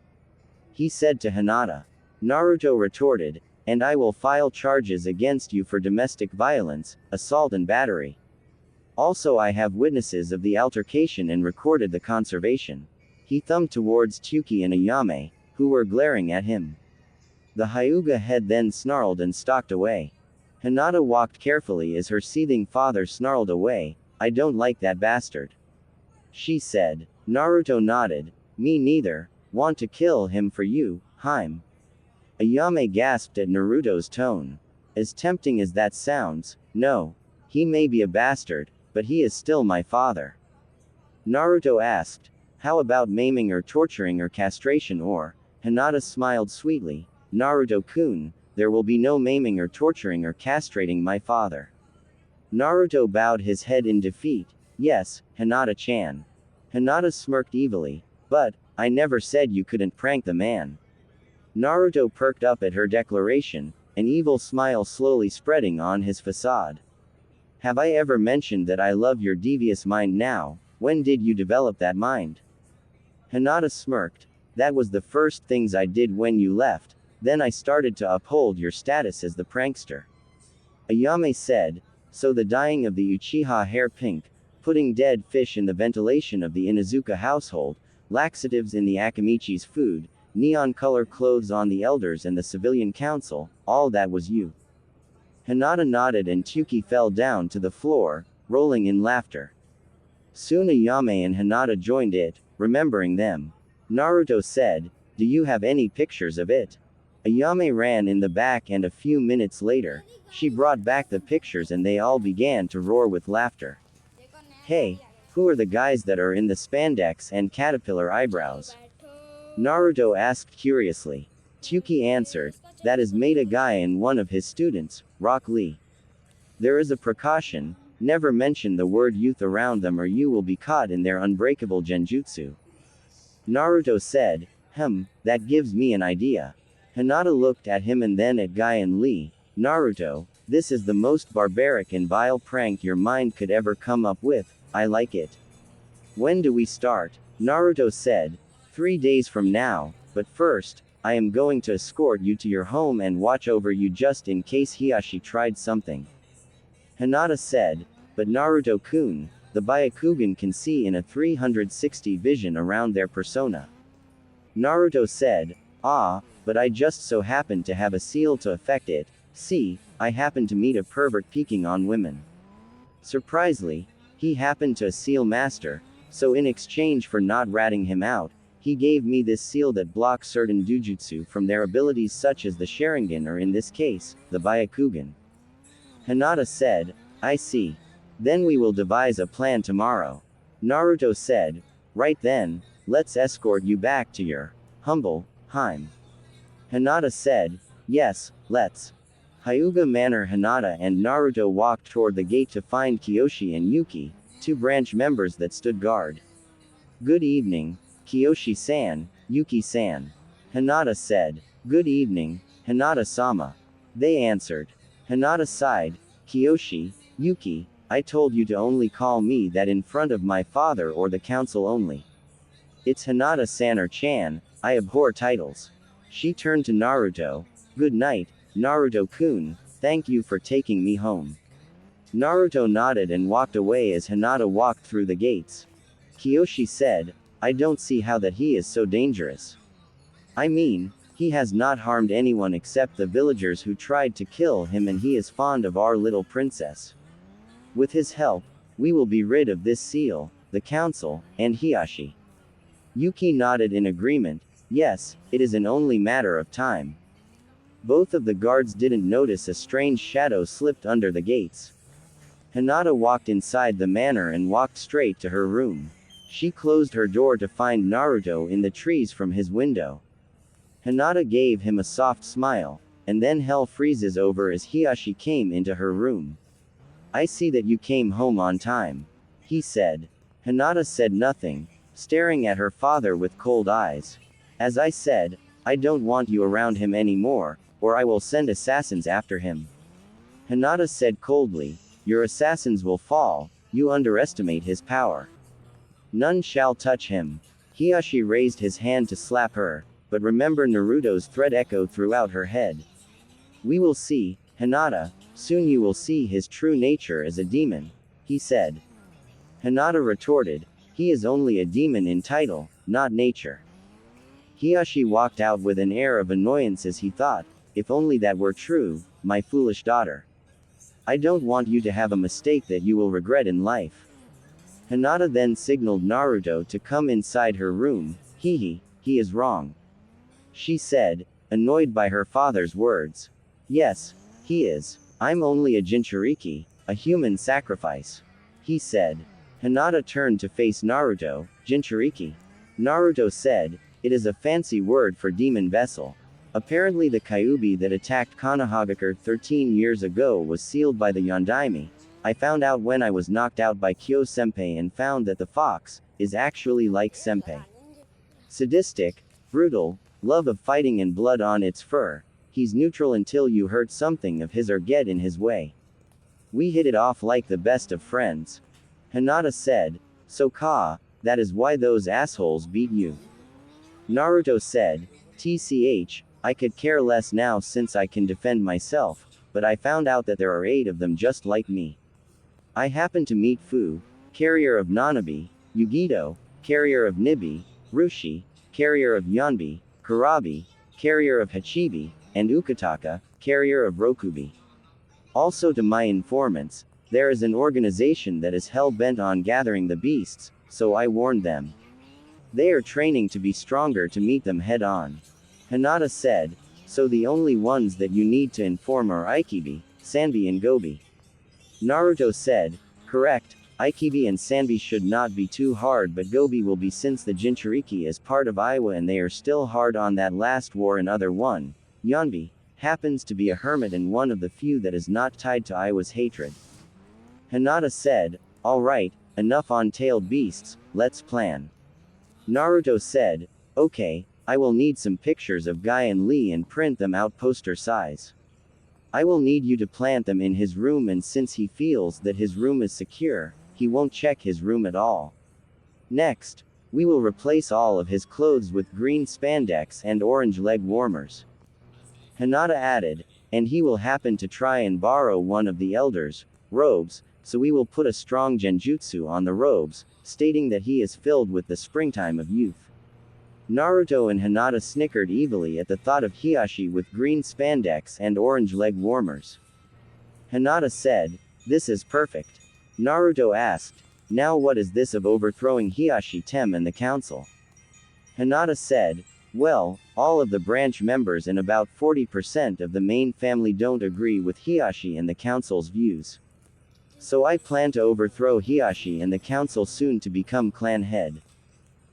he said to Hinata. Naruto retorted, and I will file charges against you for domestic violence, assault and battery. Also I have witnesses of the altercation and recorded the conversation. He thumbed towards Tsuki and Ayame, who were glaring at him. The Hyuga head then snarled and stalked away. Hinata walked carefully as her seething father snarled away. I don't like that bastard, she said. Naruto nodded. Me neither. Want to kill him for you, Haim. Ayame gasped at Naruto's tone. As tempting as that sounds, no. He may be a bastard, but he is still my father. Naruto asked. How about maiming or torturing or castration or? Hinata smiled sweetly. Naruto-kun, there will be no maiming or torturing or castrating my father. Naruto bowed his head in defeat. Yes, Hinata-chan. Hinata smirked evilly. But, I never said you couldn't prank the man. Naruto perked up at her declaration, an evil smile slowly spreading on his facade. Have I ever mentioned that I love your devious mind now? When did you develop that mind? Hinata smirked. That was the first things I did when you left, then I started to uphold your status as the prankster. Ayame said. So the dyeing of the Uchiha hair pink, putting dead fish in the ventilation of the Inuzuka household, laxatives in the Akamichi's food, neon color clothes on the elders and the civilian council, all that was you. Hinata nodded and Tsuki fell down to the floor, rolling in laughter. Soon Ayame and Hinata joined it, remembering them. Naruto said, do you have any pictures of it? Ayame ran in the back and a few minutes later, she brought back the pictures and they all began to roar with laughter. Hey, who are the guys that are in the spandex and caterpillar eyebrows? Naruto asked curiously. Tsuki answered, that is Maida Guy and one of his students, Rock Lee. There is a precaution, never mention the word youth around them or you will be caught in their unbreakable genjutsu. Naruto said, that gives me an idea. Hinata looked at him and then at Guy and Lee. Naruto, this is the most barbaric and vile prank your mind could ever come up with, I like it. When do we start? Naruto said. 3 days from now, but first, I am going to escort you to your home and watch over you just in case Hiyashi tried something. Hinata said, but Naruto-kun, the Byakugan can see in a 360 vision around their persona. Naruto said, but I just so happen to have a seal to affect it. See, I happen to meet a pervert peeking on women. Surprisingly, he happened to a seal master, so in exchange for not ratting him out, he gave me this seal that blocks certain dujutsu from their abilities such as the Sharingan or in this case, the Byakugan. Hinata said, I see. Then we will devise a plan tomorrow. Naruto said, right then, let's escort you back to your humble Haim. Hinata said, yes, let's. Hyuga Manor. Hinata and Naruto walked toward the gate to find Kiyoshi and Yuki, 2 branch members that stood guard. Good evening, Kiyoshi-san, Yuki-san. Hinata said. Good evening, Hinata-sama. They answered. Hinata sighed. Kiyoshi, Yuki, I told you to only call me that in front of my father or the council only. It's Hinata-san or Chan, I abhor titles. She turned to Naruto. Good night, Naruto-kun, thank you for taking me home. Naruto nodded and walked away as Hinata walked through the gates. Kiyoshi said, I don't see how that he is so dangerous. I mean, he has not harmed anyone except the villagers who tried to kill him and he is fond of our little princess. With his help, we will be rid of this seal, the council, and Hiyashi. Yuki nodded in agreement. Yes, it is an only matter of time. Both of the guards didn't notice a strange shadow slipped under the gates. Hinata walked inside the manor and walked straight to her room. She closed her door to find Naruto in the trees from his window. Hinata gave him a soft smile, and then hell freezes over as Hiyashi came into her room. I see that you came home on time, he said. Hinata said nothing, staring at her father with cold eyes. As I said, I don't want you around him anymore, or I will send assassins after him. Hinata said coldly, your assassins will fall, you underestimate his power. None shall touch him. Hiyashi raised his hand to slap her, but remember Naruto's threat echoed throughout her head. We will see, Hinata, soon you will see his true nature as a demon, he said. Hinata retorted, he is only a demon in title, not nature. Hiyashi walked out with an air of annoyance as he thought, if only that were true, my foolish daughter. I don't want you to have a mistake that you will regret in life. Hinata then signaled Naruto to come inside her room. He is wrong. She said, annoyed by her father's words. Yes, he is. I'm only a Jinchuriki, a human sacrifice. He said. Hinata turned to face Naruto. Jinchuriki. Naruto said, it is a fancy word for demon vessel. Apparently the Kyuubi that attacked Konohagakure 13 years ago was sealed by the Yondaime. I found out when I was knocked out by Kyo-senpai and found that the fox is actually like senpai. Sadistic, brutal, love of fighting and blood on its fur. He's neutral until you hurt something of his or get in his way. We hit it off like the best of friends. Hinata said, so that is why those assholes beat you. Naruto said, TCH, I could care less now since I can defend myself, but I found out that there are 8 of them just like me. I happened to meet Fu, carrier of Nanabi, Yugito, carrier of Nibi, Rushi, carrier of Yonbi, Kurabi, carrier of Hachibi, and Ukitaka, carrier of Rokubi. Also to my informants, there is an organization that is hell-bent on gathering the beasts, so I warned them. They are training to be stronger to meet them head-on. Hinata said, so the only ones that you need to inform are Ikibi, Sanbi and Gobi. Naruto said, correct, Ikibi and Sanbi should not be too hard but Gobi will be since the Jinchuriki is part of Iwa and they are still hard on that last war and other one. Yonbi happens to be a hermit and one of the few that is not tied to Iwa's hatred. Hinata said, alright, enough on tailed beasts, let's plan. Naruto said, okay, I will need some pictures of Guy and Lee and print them out poster size. I will need you to plant them in his room and since he feels that his room is secure, he won't check his room at all. Next, we will replace all of his clothes with green spandex and orange leg warmers. Hinata added, and he will happen to try and borrow one of the elders' robes, so we will put a strong genjutsu on the robes, stating that he is filled with the springtime of youth. Naruto and Hinata snickered evilly at the thought of Hiyashi with green spandex and orange leg warmers. Hinata said, this is perfect. Naruto asked, now what is this of overthrowing Hiyashi Tem and the council? Hinata said, well, all of the branch members and about 40% of the main family don't agree with Hiyashi and the council's views. So I plan to overthrow Hiyashi and the council soon to become clan head.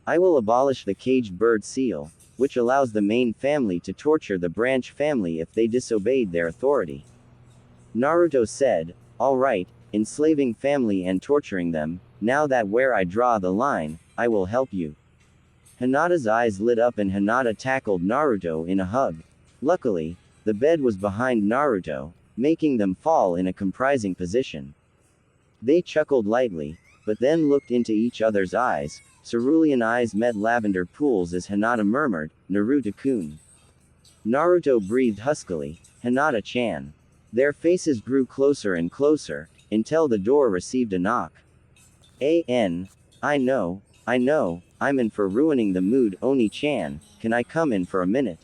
I will abolish the caged bird seal, which allows the main family to torture the branch family if they disobeyed their authority. Naruto said, alright, enslaving family and torturing them, now that where I draw the line, I will help you. Hinata's eyes lit up and Hinata tackled Naruto in a hug. Luckily, the bed was behind Naruto, making them fall in a comprising position. They chuckled lightly, but then looked into each other's eyes. Cerulean eyes met lavender pools as Hinata murmured, Naruto-kun. Naruto breathed huskily, Hinata-chan. Their faces grew closer and closer, until the door received a knock. I know, I'm in for ruining the mood, Oni-chan, can I come in for a minute?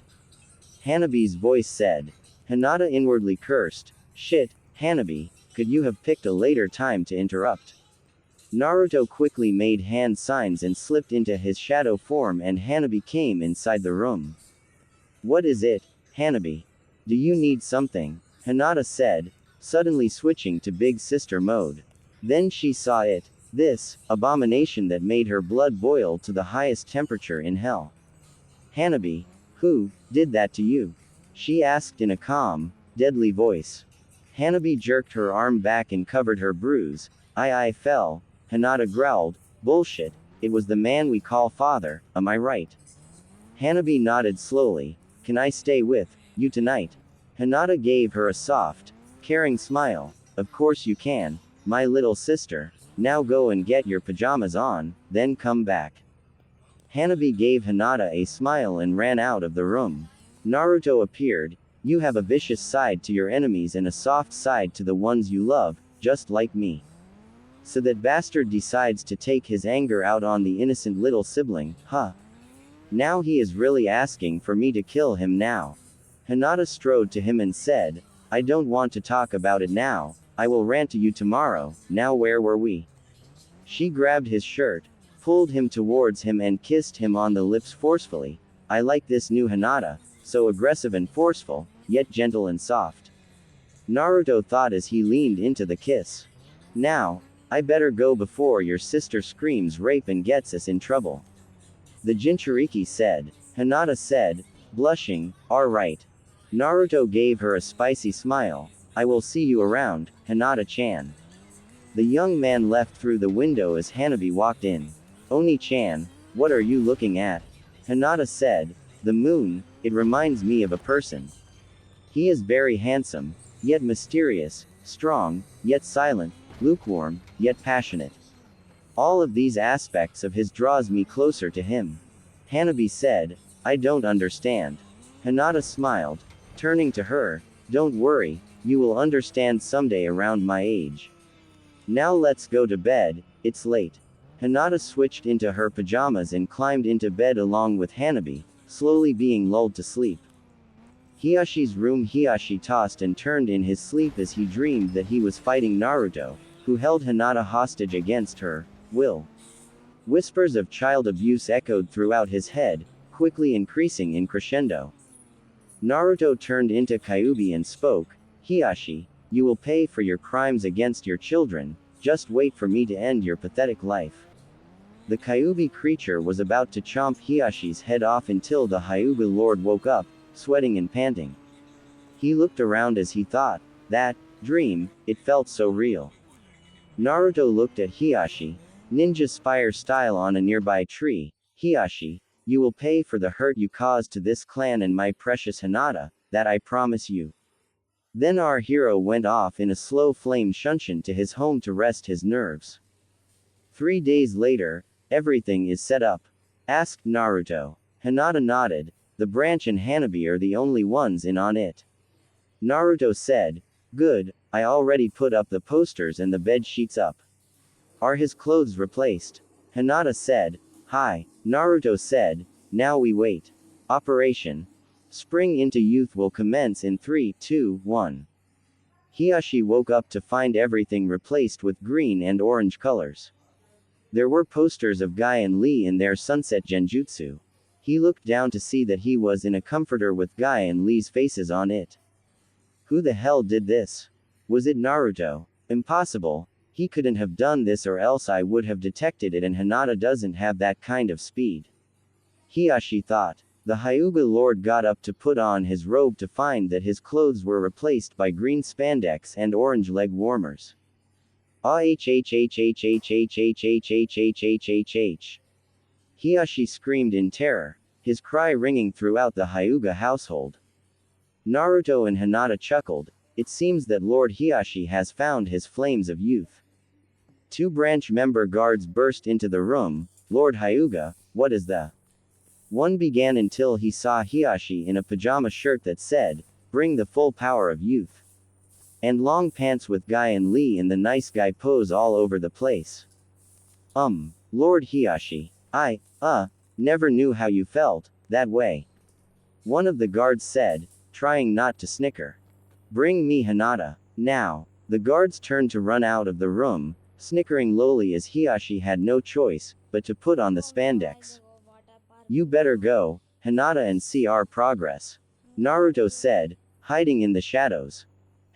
Hanabi's voice said. Hinata inwardly cursed, shit, Hanabi, could you have picked a later time to interrupt? Naruto quickly made hand signs and slipped into his shadow form and Hanabi came inside the room. What is it, Hanabi? Do you need something? Hinata said, suddenly switching to big sister mode. Then she saw it, this abomination that made her blood boil to the highest temperature in hell. Hanabi, who did that to you? She asked in a calm, deadly voice. Hanabi jerked her arm back and covered her bruise. I fell. Hinata growled, bullshit, it was the man we call father, am I right? Hanabi nodded slowly, can I stay with you tonight? Hinata gave her a soft, Caring smile. Of course you can, my little sister. Now go and get your pajamas on, then come back. Hanabi gave Hinata a smile and ran out of the room. Naruto appeared. You have a vicious side to your enemies and a soft side to the ones you love, just like me. So that bastard decides to take his anger out on the innocent little sibling, huh? Now he is really asking for me to kill him now. Hinata strode to him and said, I don't want to talk about it now, I will rant to you tomorrow. Now where were we? She grabbed his shirt, pulled him towards him and kissed him on the lips forcefully. I like this new Hinata, so aggressive and forceful, yet gentle and soft. Naruto thought as he leaned into the kiss. Now, I better go before your sister screams rape and gets us in trouble. The Jinchuriki said. Hinata said, blushing, alright. Naruto gave her a spicy smile. I will see you around, Hinata-chan. The young man left through the window as Hanabi walked in. Oni-chan, what are you looking at? Hinata said, the moon, it reminds me of a person. He is very handsome, yet mysterious, strong, yet silent, lukewarm, yet passionate. All of these aspects of his draws me closer to him. Hanabi said, I don't understand. Hinata smiled, turning to her, don't worry, you will understand someday around my age. Now let's go to bed, it's late. Hinata switched into her pajamas and climbed into bed along with Hanabi, slowly being lulled to sleep. Hiyashi's room. Hiyashi tossed and turned in his sleep as he dreamed that he was fighting Naruto, who held Hinata hostage against her will. Whispers of child abuse echoed throughout his head, quickly increasing in crescendo. Naruto turned into Kyuubi and spoke, Hiyashi, you will pay for your crimes against your children, just wait for me to end your pathetic life. The Kyuubi creature was about to chomp Hiyashi's head off until the Hyuga Lord woke up, sweating and panting. He looked around as he thought, that dream, it felt so real. Naruto looked at Hiyashi, ninja spire style on a nearby tree. Hiyashi, you will pay for the hurt you caused to this clan and my precious Hinata, that I promise you. Then our hero went off in a slow flame shunshin to his home to rest his nerves. 3 days later, everything is set up? Asked Naruto. Hinata nodded, the branch and Hanabi are the only ones in on it. Naruto said, good, I already put up the posters and the bed sheets up. Are his clothes replaced? Hinata said, hi. Naruto said, now we wait. Operation Spring into Youth will commence in 3, 2, 1. Hiyashi woke up to find everything replaced with green and orange colors. There were posters of Guy and Lee in their sunset genjutsu. He looked down to see that he was in a comforter with Guy and Lee's faces on it. Who the hell did this? Was it Naruto? Impossible. He couldn't have done this or else I would have detected it and Hinata doesn't have that kind of speed. Hiyashi thought. The Hyuga Lord got up to put on his robe to find that his clothes were replaced by green spandex and orange leg warmers. Hiyashi screamed in terror, his cry ringing throughout the Hyuga household. Naruto and Hinata chuckled, it seems that Lord Hiyashi has found his flames of youth. 2 branch member guards burst into the room, Lord Hyuga, what is the... One began until he saw Hiyashi in a pajama shirt that said, bring the full power of youth. And long pants with Guy and Lee in the nice guy pose all over the place. Lord Hiyashi, I, never knew how you felt, that way. One of the guards said, trying not to snicker. Bring me Hinata, now. The guards turned to run out of the room, snickering lowly as Hiyashi had no choice, but to put on the spandex. You better go, Hinata, and see our progress. Naruto said, hiding in the shadows.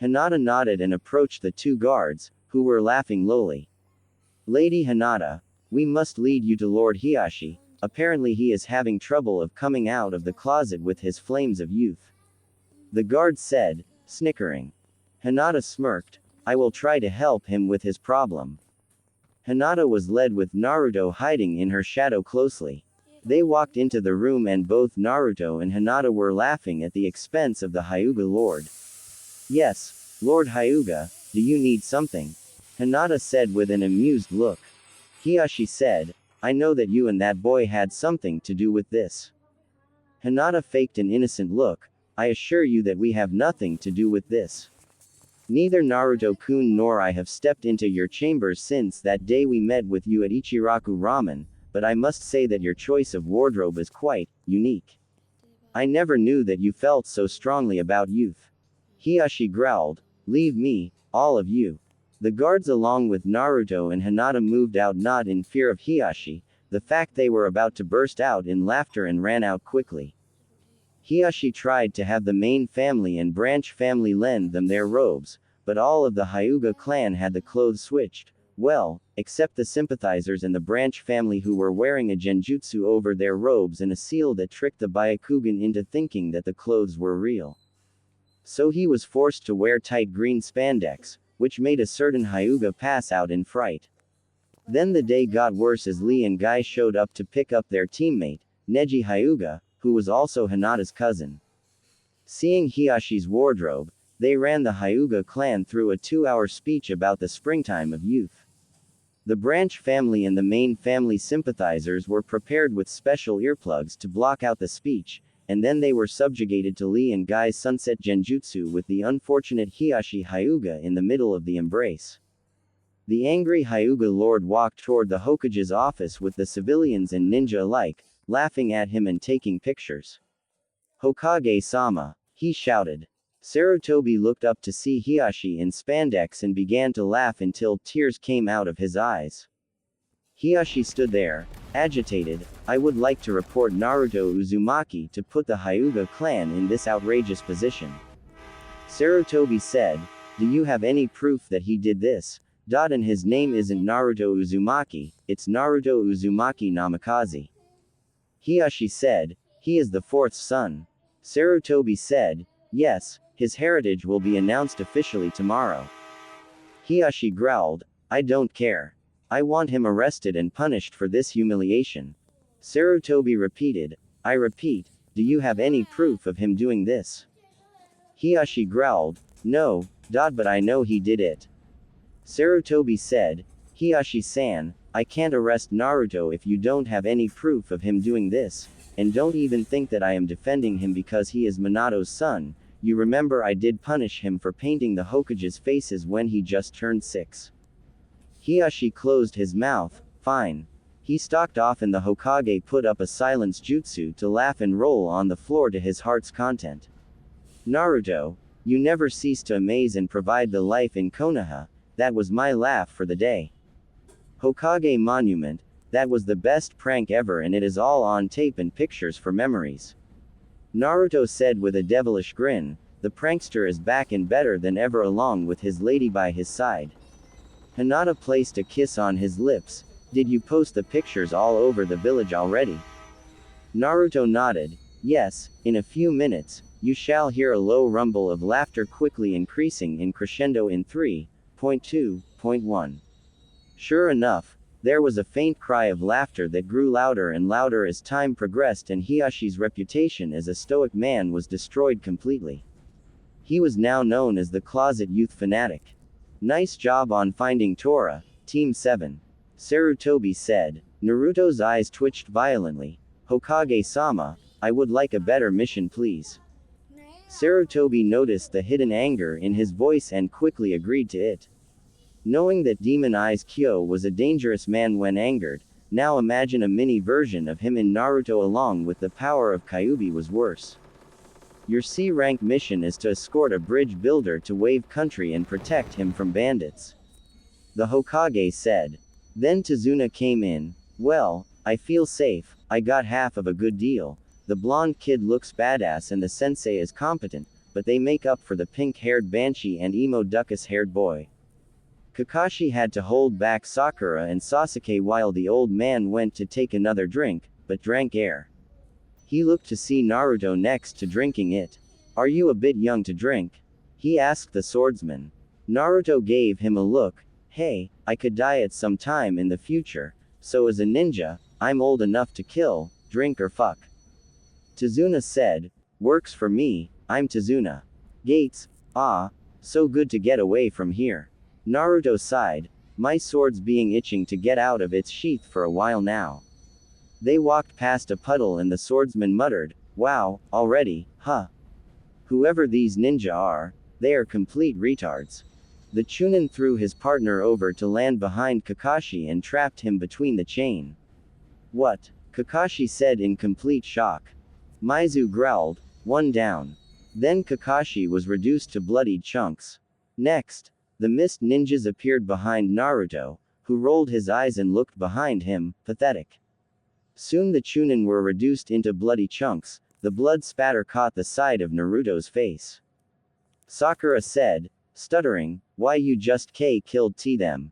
Hinata nodded and approached the 2 guards, who were laughing lowly. Lady Hinata, we must lead you to Lord Hiyashi, apparently he is having trouble of coming out of the closet with his flames of youth. The guard said, snickering. Hinata smirked, I will try to help him with his problem. Hinata was led with Naruto hiding in her shadow closely. They walked into the room and both Naruto and Hinata were laughing at the expense of the Hyuga Lord. Yes, Lord Hyuga, do you need something? Hinata said with an amused look. Hiashi said, I know that you and that boy had something to do with this. Hinata faked an innocent look, I assure you that we have nothing to do with this. Neither Naruto-kun nor I have stepped into your chambers since that day we met with you at Ichiraku Ramen, but I must say that your choice of wardrobe is quite unique. I never knew that you felt so strongly about youth. Hiashi growled, leave me, all of you. The guards along with Naruto and Hinata moved out not in fear of Hiashi, the fact they were about to burst out in laughter and ran out quickly. Hiashi tried to have the main family and branch family lend them their robes, but all of the Hyuga clan had the clothes switched, well, except the sympathizers and the branch family who were wearing a genjutsu over their robes and a seal that tricked the Byakugan into thinking that the clothes were real. So he was forced to wear tight green spandex, which made a certain Hyuga pass out in fright. Then the day got worse as Lee and Guy showed up to pick up their teammate, Neji Hyuga, who was also Hinata's cousin. Seeing Hiashi's wardrobe, they ran the Hyuga clan through a 2-hour speech about the springtime of youth. The branch family and the main family sympathizers were prepared with special earplugs to block out the speech, and then they were subjugated to Lee and Guy's sunset genjutsu with the unfortunate Hiashi Hyuga in the middle of the embrace. The angry Hyuga lord walked toward the Hokage's office with the civilians and ninja alike, laughing at him and taking pictures. Hokage-sama, he shouted. Sarutobi looked up to see Hiashi in spandex and began to laugh until tears came out of his eyes. Hiashi stood there, agitated. I would like to report Naruto Uzumaki to put the Hyuga clan in this outrageous position. Sarutobi said, do you have any proof that he did this? And his name isn't Naruto Uzumaki, it's Naruto Uzumaki Namikaze. Hiashi said, he is the 4th son. Sarutobi said, yes, his heritage will be announced officially tomorrow. Hiashi growled, I don't care. I want him arrested and punished for this humiliation. Sarutobi repeated, I repeat, do you have any proof of him doing this? Hiashi growled, no, but I know he did it. Sarutobi said, Hiashi-san, I can't arrest Naruto if you don't have any proof of him doing this, and don't even think that I am defending him because he is Minato's son. You remember I did punish him for painting the Hokage's faces when he just turned 6. Hiashi closed his mouth, fine. He stalked off and the Hokage put up a silence jutsu to laugh and roll on the floor to his heart's content. Naruto, you never cease to amaze and provide the life in Konoha, that was my laugh for the day. Hokage Monument, that was the best prank ever and it is all on tape and pictures for memories. Naruto said with a devilish grin, the prankster is back and better than ever along with his lady by his side. Hinata placed a kiss on his lips, did you post the pictures all over the village already? Naruto nodded, yes, in a few minutes, you shall hear a low rumble of laughter quickly increasing in crescendo in 3.2.1. Sure enough, there was a faint cry of laughter that grew louder and louder as time progressed and Hiashi's reputation as a stoic man was destroyed completely. He was now known as the closet youth fanatic. Nice job on finding Tora, Team 7. Sarutobi said. Naruto's eyes twitched violently. Hokage-sama, I would like a better mission please. Sarutobi noticed the hidden anger in his voice and quickly agreed to it. Knowing that Demon Eyes Kyo was a dangerous man when angered, now imagine a mini version of him in Naruto along with the power of Kyuubi was worse. Your C-rank mission is to escort a bridge builder to Wave Country and protect him from bandits. The Hokage said. Then Tazuna came in. Well, I feel safe, I got half of a good deal. The blonde kid looks badass and the sensei is competent, but they make up for the pink-haired banshee and emo duckus-haired boy. Kakashi had to hold back Sakura and Sasuke while the old man went to take another drink, but drank air. He looked to see Naruto next to drinking it. Are you a bit young to drink? He asked the swordsman. Naruto gave him a look. Hey, I could die at some time in the future, so as a ninja, I'm old enough to kill, drink or fuck. Tazuna said. Works for me, I'm Tazuna. Gates, ah. So good to get away from here. Naruto sighed. My sword's being itching to get out of its sheath for a while now. They walked past a puddle and the swordsman muttered, wow, already, huh? Whoever these ninja are, they are complete retards. The Chunin threw his partner over to land behind Kakashi and trapped him between the chain. What? Kakashi said in complete shock. Maizu growled, one down. Then Kakashi was reduced to bloodied chunks. Next, the mist ninjas appeared behind Naruto, who rolled his eyes and looked behind him, pathetic. Soon the Chunin were reduced into bloody chunks. The blood spatter caught the side of Naruto's face. Sakura said, stuttering, why you just killed them?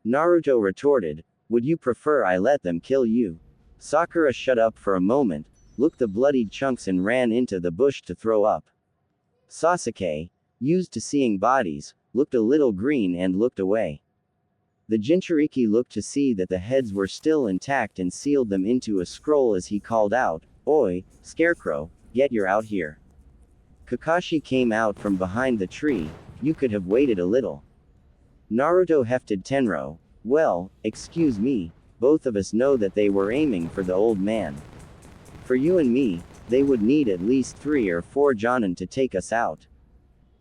Naruto retorted, would you prefer I let them kill you? Sakura shut up for a moment, looked the bloodied chunks and ran into the bush to throw up. Sasuke, used to seeing bodies, looked a little green and looked away. The Jinchuriki looked to see that the heads were still intact and sealed them into a scroll as he called out, oi, Scarecrow, get your out here. Kakashi came out from behind the tree, you could have waited a little. Naruto hefted Tenro, well, excuse me, both of us know that they were aiming for the old man. For you and me, they would need at least 3 or 4 Jonin to take us out.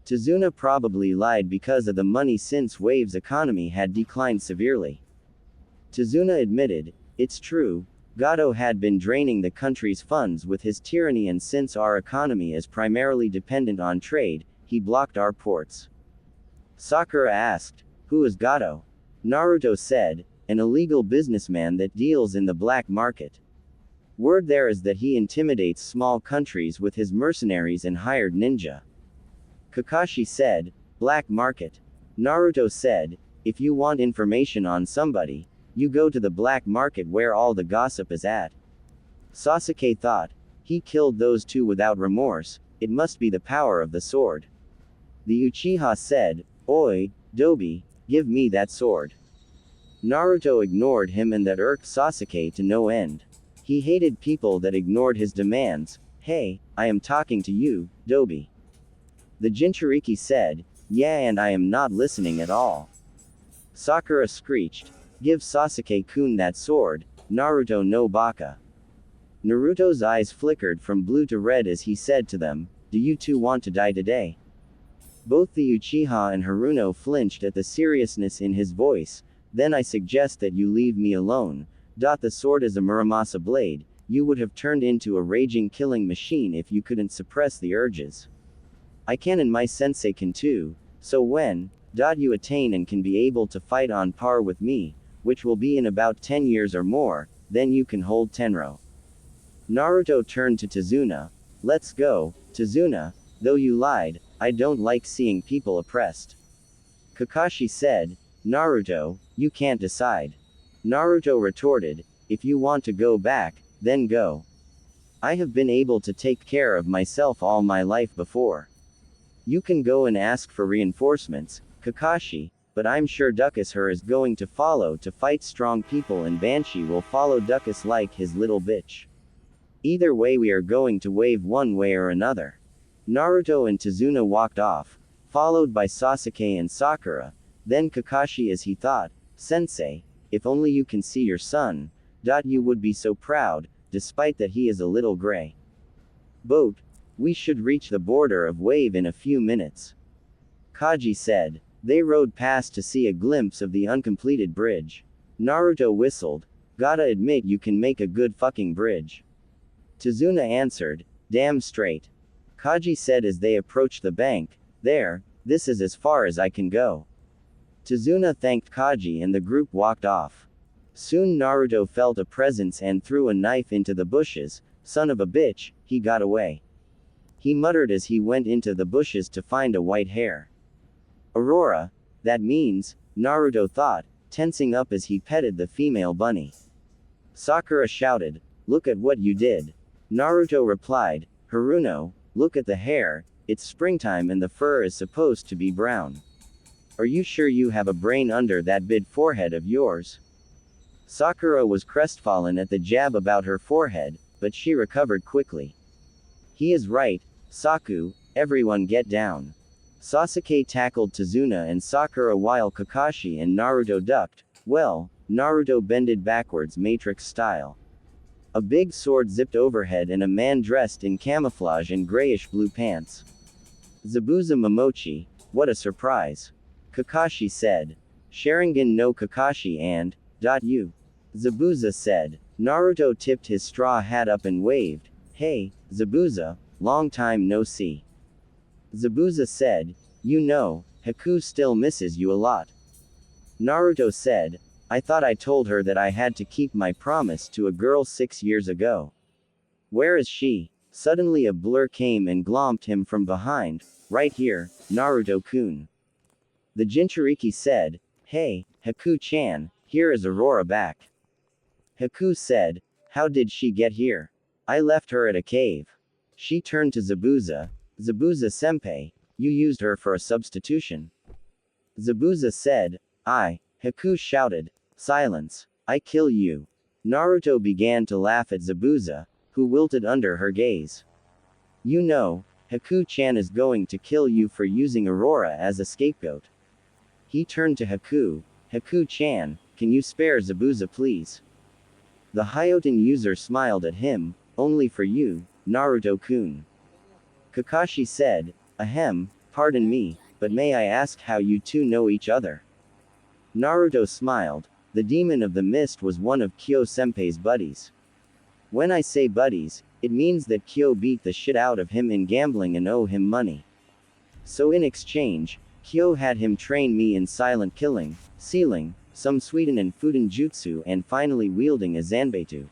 Tazuna probably lied because of the money since Wave's economy had declined severely. Tazuna admitted, it's true, Gato had been draining the country's funds with his tyranny, and since our economy is primarily dependent on trade, he blocked our ports. Sakura asked, who is Gato? Naruto said, an illegal businessman that deals in the black market. Word there is that he intimidates small countries with his mercenaries and hired ninja. Kakashi said, black market. Naruto said, if you want information on somebody, you go to the black market where all the gossip is at. Sasuke thought, he killed those 2 without remorse, it must be the power of the sword. The Uchiha said, oi, Dobi, give me that sword. Naruto ignored him and that irked Sasuke to no end. He hated people that ignored his demands. Hey, I am talking to you, Dobi. The Jinchuriki said, yeah, and I am not listening at all. Sakura screeched, give Sasuke-kun that sword, Naruto no baka. Naruto's eyes flickered from blue to red as he said to them, do you 2 want to die today? Both the Uchiha and Haruno flinched at the seriousness in his voice. Then I suggest that you leave me alone. The sword is a Muramasa blade, you would have turned into a raging killing machine if you couldn't suppress the urges. I can, and my sensei can too, so when you attain and can be able to fight on par with me, which will be in about 10 years or more, then you can hold Tenro. Naruto turned to Tazuna, let's go, Tazuna, though you lied, I don't like seeing people oppressed. Kakashi said, Naruto, you can't decide. Naruto retorted, if you want to go back, then go. I have been able to take care of myself all my life before. You can go and ask for reinforcements, Kakashi, but I'm sure Dukashur is going to follow to fight strong people, and Banshee will follow Dukas like his little bitch. Either way we are going to wave one way or another. Naruto and Tazuna walked off, followed by Sasuke and Sakura, then Kakashi as he thought, Sensei, if only you can see your son, you would be so proud, despite that he is a little gray. Boat, we should reach the border of Wave in a few minutes. Kaji said. They rode past to see a glimpse of the uncompleted bridge. Naruto whistled, gotta admit you can make a good fucking bridge. Tazuna answered, damn straight. Kaji said as they approached the bank, there, this is as far as I can go. Tazuna thanked Kaji and the group walked off. Soon Naruto felt a presence and threw a knife into the bushes, son of a bitch, he got away. He muttered as he went into the bushes to find a white hair. Aurora, that means, Naruto thought, tensing up as he petted the female bunny. Sakura shouted, look at what you did. Naruto replied, Haruno, look at the hair, it's springtime and the fur is supposed to be brown. Are you sure you have a brain under that big forehead of yours? Sakura was crestfallen at the jab about her forehead, but she recovered quickly. He is right, Saku, everyone get down. Sasuke tackled Tazuna and Sakura while Kakashi and Naruto ducked. Well, Naruto bended backwards Matrix style. A big sword zipped overhead and a man dressed in camouflage and grayish-blue pants. Zabuza Momochi, what a surprise. Kakashi said. Sharingan no Kakashi and, you. Zabuza said. Naruto tipped his straw hat up and waved. Hey, Zabuza, long time no see. Zabuza said, you know, Haku still misses you a lot. Naruto said, I thought I told her that I had to keep my promise to a girl 6 years ago. Where is she? Suddenly a blur came and glomped him from behind. Right here, Naruto-kun. The Jinchuriki said, hey, Haku-chan, here is Aurora back. Haku said, how did she get here? I left her at a cave. She turned to Zabuza. Zabuza-senpai, you used her for a substitution. Zabuza said, Haku shouted, silence, I kill you. Naruto began to laugh at Zabuza, who wilted under her gaze. You know, Haku-chan is going to kill you for using Aurora as a scapegoat. He turned to Haku. Haku-chan, can you spare Zabuza please? The Hyoten user smiled at him, only for you, Naruto-kun. Kakashi said, ahem, pardon me, but may I ask how you two know each other? Naruto smiled. The demon of the mist was one of Kyo-senpai's buddies. When I say buddies, it means that Kyo beat the shit out of him in gambling and owe him money. So in exchange, Kyo had him train me in silent killing, sealing, some Suiten and Fuden jutsu and finally wielding a Zanbeitu.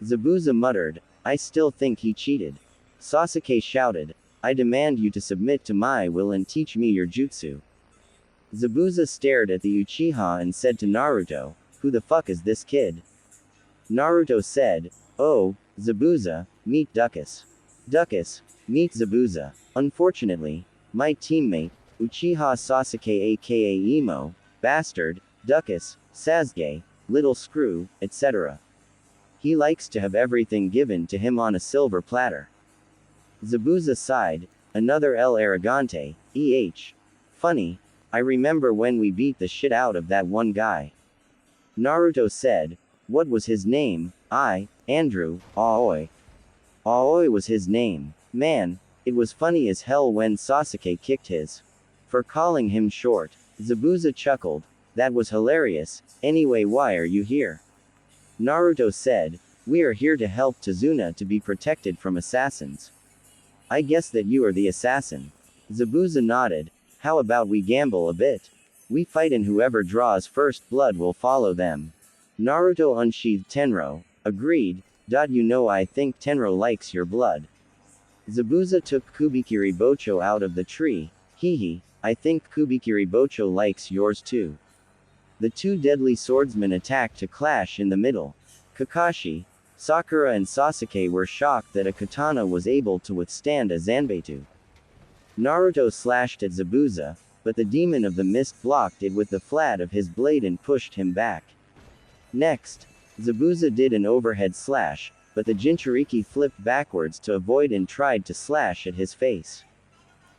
Zabuza muttered, I still think he cheated. Sasuke shouted, I demand you to submit to my will and teach me your jutsu. Zabuza stared at the Uchiha and said to Naruto, who the fuck is this kid? Naruto said, oh, Zabuza, meet Duckus. Duckus, meet Zabuza. Unfortunately, my teammate, Uchiha Sasuke aka Emo, Bastard, Duckus, Sasuke, Little Screw, etc. He likes to have everything given to him on a silver platter. Zabuza sighed, another El Arrogante, Funny, I remember when we beat the shit out of that one guy. Naruto said, what was his name? Andrew, Aoi. Aoi was his name. Man, it was funny as hell when Sasuke kicked his. For calling him short. Zabuza chuckled, that was hilarious, anyway why are you here? Naruto said, we are here to help Tazuna to be protected from assassins. I guess that you are the assassin. Zabuza nodded, how about we gamble a bit? We fight and whoever draws first blood will follow them. Naruto unsheathed Tenro, agreed, you know I think Tenro likes your blood. Zabuza took Kubikiri Bocho out of the tree, I think Kubikiri Bocho likes yours too. The two deadly swordsmen attacked to clash in the middle. Kakashi, Sakura and Sasuke were shocked that a katana was able to withstand a Zanbeitu. Naruto slashed at Zabuza, but the demon of the mist blocked it with the flat of his blade and pushed him back. Next, Zabuza did an overhead slash, but the Jinchuriki flipped backwards to avoid and tried to slash at his face.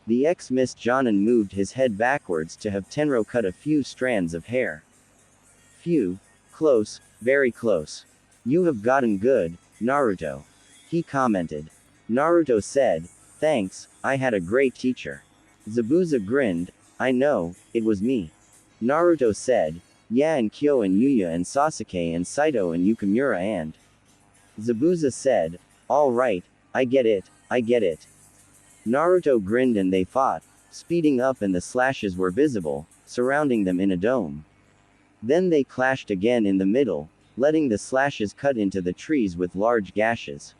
The ex-Mist Jonin moved his head backwards to have Tenro cut a few strands of hair. Phew. Close, very close. You have gotten good, Naruto. He commented. Naruto said, thanks, I had a great teacher. Zabuza grinned, I know, it was me. Naruto said, yeah and Kyo and Yuya and Sasuke and Saito and Yukimura and. Zabuza said, alright, I get it. Naruto grinned and they fought, speeding up and the slashes were visible, surrounding them in a dome. Then they clashed again in the middle, letting the slashes cut into the trees with large gashes.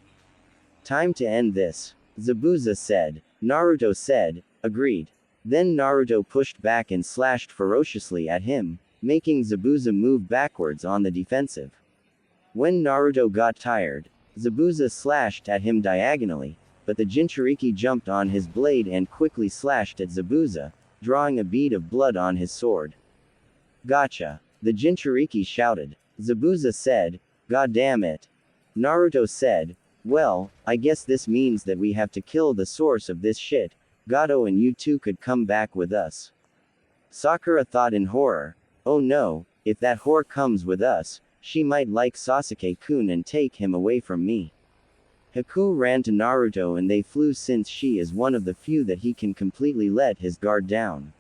Time to end this. Zabuza said. Naruto said, agreed. Then Naruto pushed back and slashed ferociously at him, making Zabuza move backwards on the defensive. When Naruto got tired, Zabuza slashed at him diagonally, but the Jinchuriki jumped on his blade and quickly slashed at Zabuza, drawing a bead of blood on his sword. Gotcha. The Jinchuriki shouted. Zabuza said, God damn it. Naruto said, well, I guess this means that we have to kill the source of this shit, Gato and you two could come back with us. Sakura thought in horror. Oh no, if that whore comes with us, she might like Sasuke-kun and take him away from me. Haku ran to Naruto and they flew since she is one of the few that he can completely let his guard down.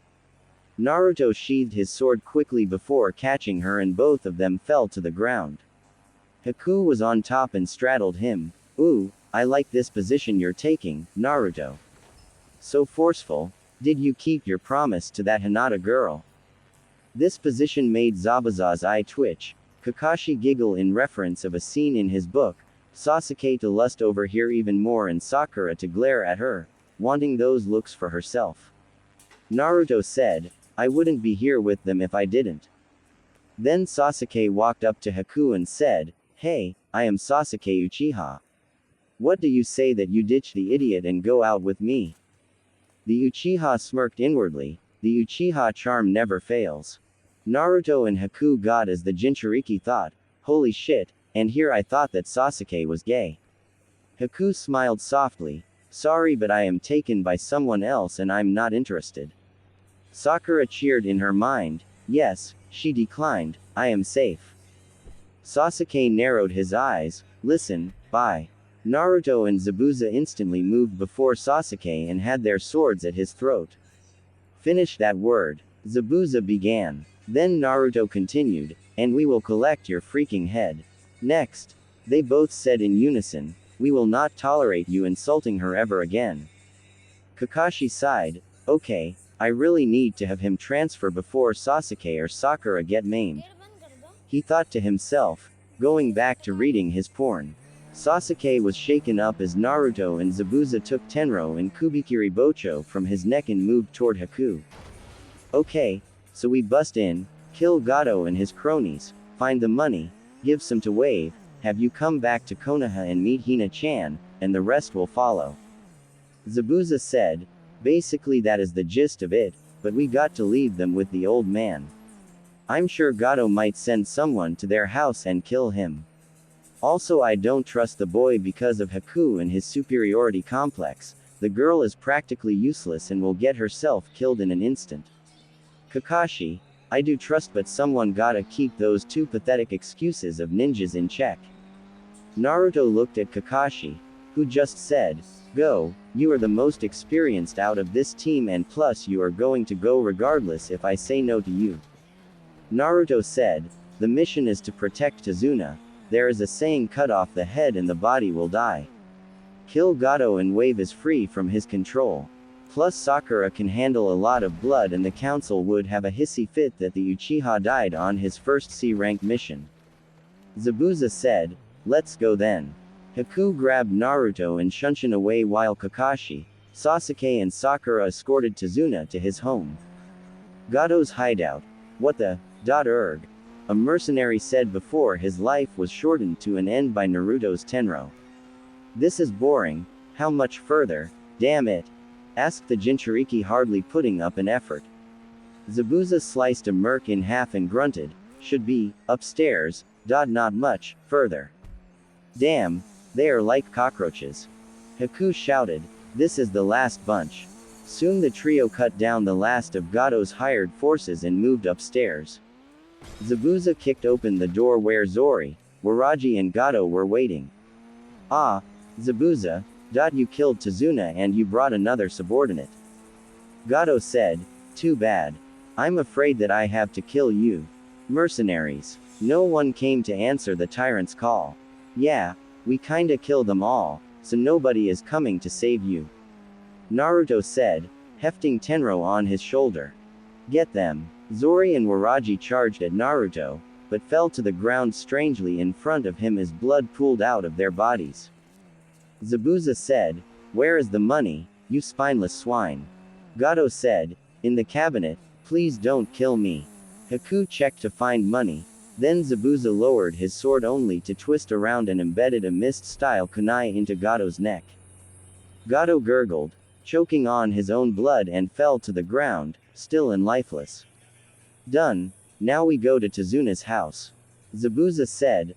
Naruto sheathed his sword quickly before catching her and both of them fell to the ground. Haku was on top and straddled him. Ooh, I like this position you're taking, Naruto. So forceful. Did you keep your promise to that Hinata girl? This position made Zabuza's eye twitch. Kakashi giggle in reference of a scene in his book, Sasuke to lust over here even more and Sakura to glare at her, wanting those looks for herself. Naruto said, I wouldn't be here with them if I didn't. Then Sasuke walked up to Haku and said, Hey, I am Sasuke Uchiha. What do you say that you ditch the idiot and go out with me? The Uchiha smirked inwardly. The Uchiha charm never fails. Naruto and Haku got as the Jinchuriki thought, holy shit, and here I thought that Sasuke was gay. Haku smiled softly, sorry but I am taken by someone else and I'm not interested. Sakura cheered in her mind, yes, she declined, I am safe. Sasuke narrowed his eyes, listen, bye. Naruto and Zabuza instantly moved before Sasuke and had their swords at his throat. Finish that word. Zabuza began. Then Naruto continued, and we will collect your freaking head. Next. They both said in unison, we will not tolerate you insulting her ever again. Kakashi sighed, okay, I really need to have him transfer before Sasuke or Sakura get maimed. He thought to himself, going back to reading his porn. Sasuke was shaken up as Naruto and Zabuza took Tenro and Kubikiri Bocho from his neck and moved toward Haku. Okay, so we bust in, kill Gato and his cronies, find the money, give some to Wave, have you come back to Konoha and meet Hina-chan, and the rest will follow. Zabuza said, basically that is the gist of it, but we got to leave them with the old man. I'm sure Gato might send someone to their house and kill him. Also I don't trust the boy because of Haku and his superiority complex, the girl is practically useless and will get herself killed in an instant. Kakashi, I do trust but someone gotta keep those two pathetic excuses of ninjas in check. Naruto looked at Kakashi, who just said, go, you are the most experienced out of this team and plus you are going to go regardless if I say no to you. Naruto said, the mission is to protect Tazuna. There is a saying cut off the head and the body will die. Kill Gato and Wave is free from his control. Plus Sakura can handle a lot of blood and the council would have a hissy fit that the Uchiha died on his first C-rank mission. Zabuza said, let's go then. Haku grabbed Naruto and Shunshin away while Kakashi, Sasuke and Sakura escorted Tazuna to his home. Gato's hideout. What the, erg. A mercenary said before his life was shortened to an end by Naruto's Tenro. This is boring, how much further, damn it? Asked the Jinchuriki hardly putting up an effort. Zabuza sliced a merc in half and grunted, should be, upstairs, not much, further. Damn, they are like cockroaches. Haku shouted, this is the last bunch. Soon the trio cut down the last of Gato's hired forces and moved upstairs. Zabuza kicked open the door where Zori, Waraji and Gato were waiting. Ah, Zabuza, you killed Tazuna and you brought another subordinate. Gato said, too bad. I'm afraid that I have to kill you. Mercenaries. No one came to answer the tyrant's call. Yeah, we kinda killed them all, so nobody is coming to save you. Naruto said, hefting Tenro on his shoulder. Get them. Zori and Waraji charged at Naruto, but fell to the ground strangely in front of him as blood pooled out of their bodies. Zabuza said, where is the money, you spineless swine? Gato said, in the cabinet, please don't kill me. Haku checked to find money, then Zabuza lowered his sword only to twist around and embedded a mist-style kunai into Gato's neck. Gato gurgled, choking on his own blood and fell to the ground, still and lifeless. Done, now we go to Tazuna's house. Zabuza said,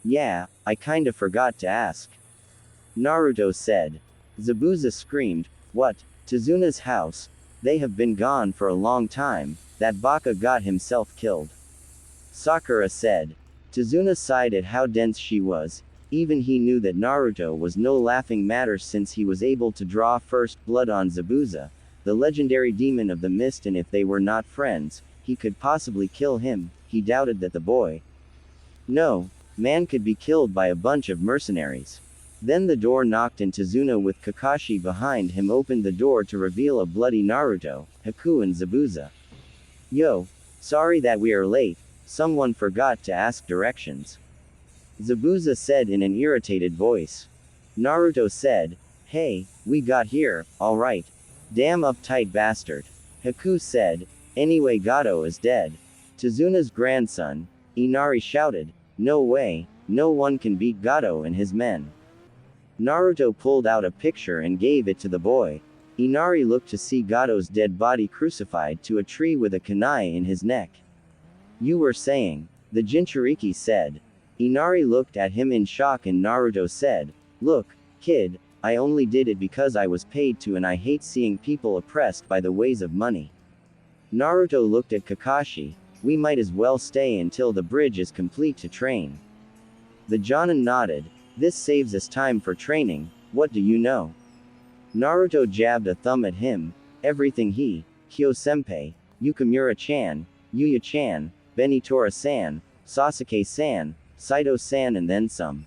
yeah, I kinda forgot to ask. Naruto said. Zabuza screamed, what, Tazuna's house. They have been gone for a long time, that Baka got himself killed. Sakura said. Tazuna sighed at how dense she was. Even he knew that Naruto was no laughing matter since he was able to draw first blood on Zabuza, the legendary demon of the mist, and if they were not friends, he could possibly kill him. He doubted that the boy, no, man could be killed by a bunch of mercenaries. Then the door knocked and Tazuna with Kakashi behind him opened the door to reveal a bloody Naruto, Haku and Zabuza. Yo, sorry that we are late, someone forgot to ask directions. Zabuza said in an irritated voice. Naruto said, hey, we got here, alright. Damn uptight bastard. Haku said, anyway Gato is dead. Tazuna's grandson, Inari shouted, no way, no one can beat Gato and his men. Naruto pulled out a picture and gave it to the boy. Inari looked to see Gato's dead body crucified to a tree with a kunai in his neck. You were saying, the Jinchuriki said. Inari looked at him in shock and Naruto said, look, kid, I only did it because I was paid to and I hate seeing people oppressed by the ways of money. Naruto looked at Kakashi, we might as well stay until the bridge is complete to train. The Jonin nodded, this saves us time for training, what do you know? Naruto jabbed a thumb at him, everything he, Kyo-senpai, Yukamura-chan, Yuya-chan, Benitora-san, Sasuke-san, Saito-san and then some.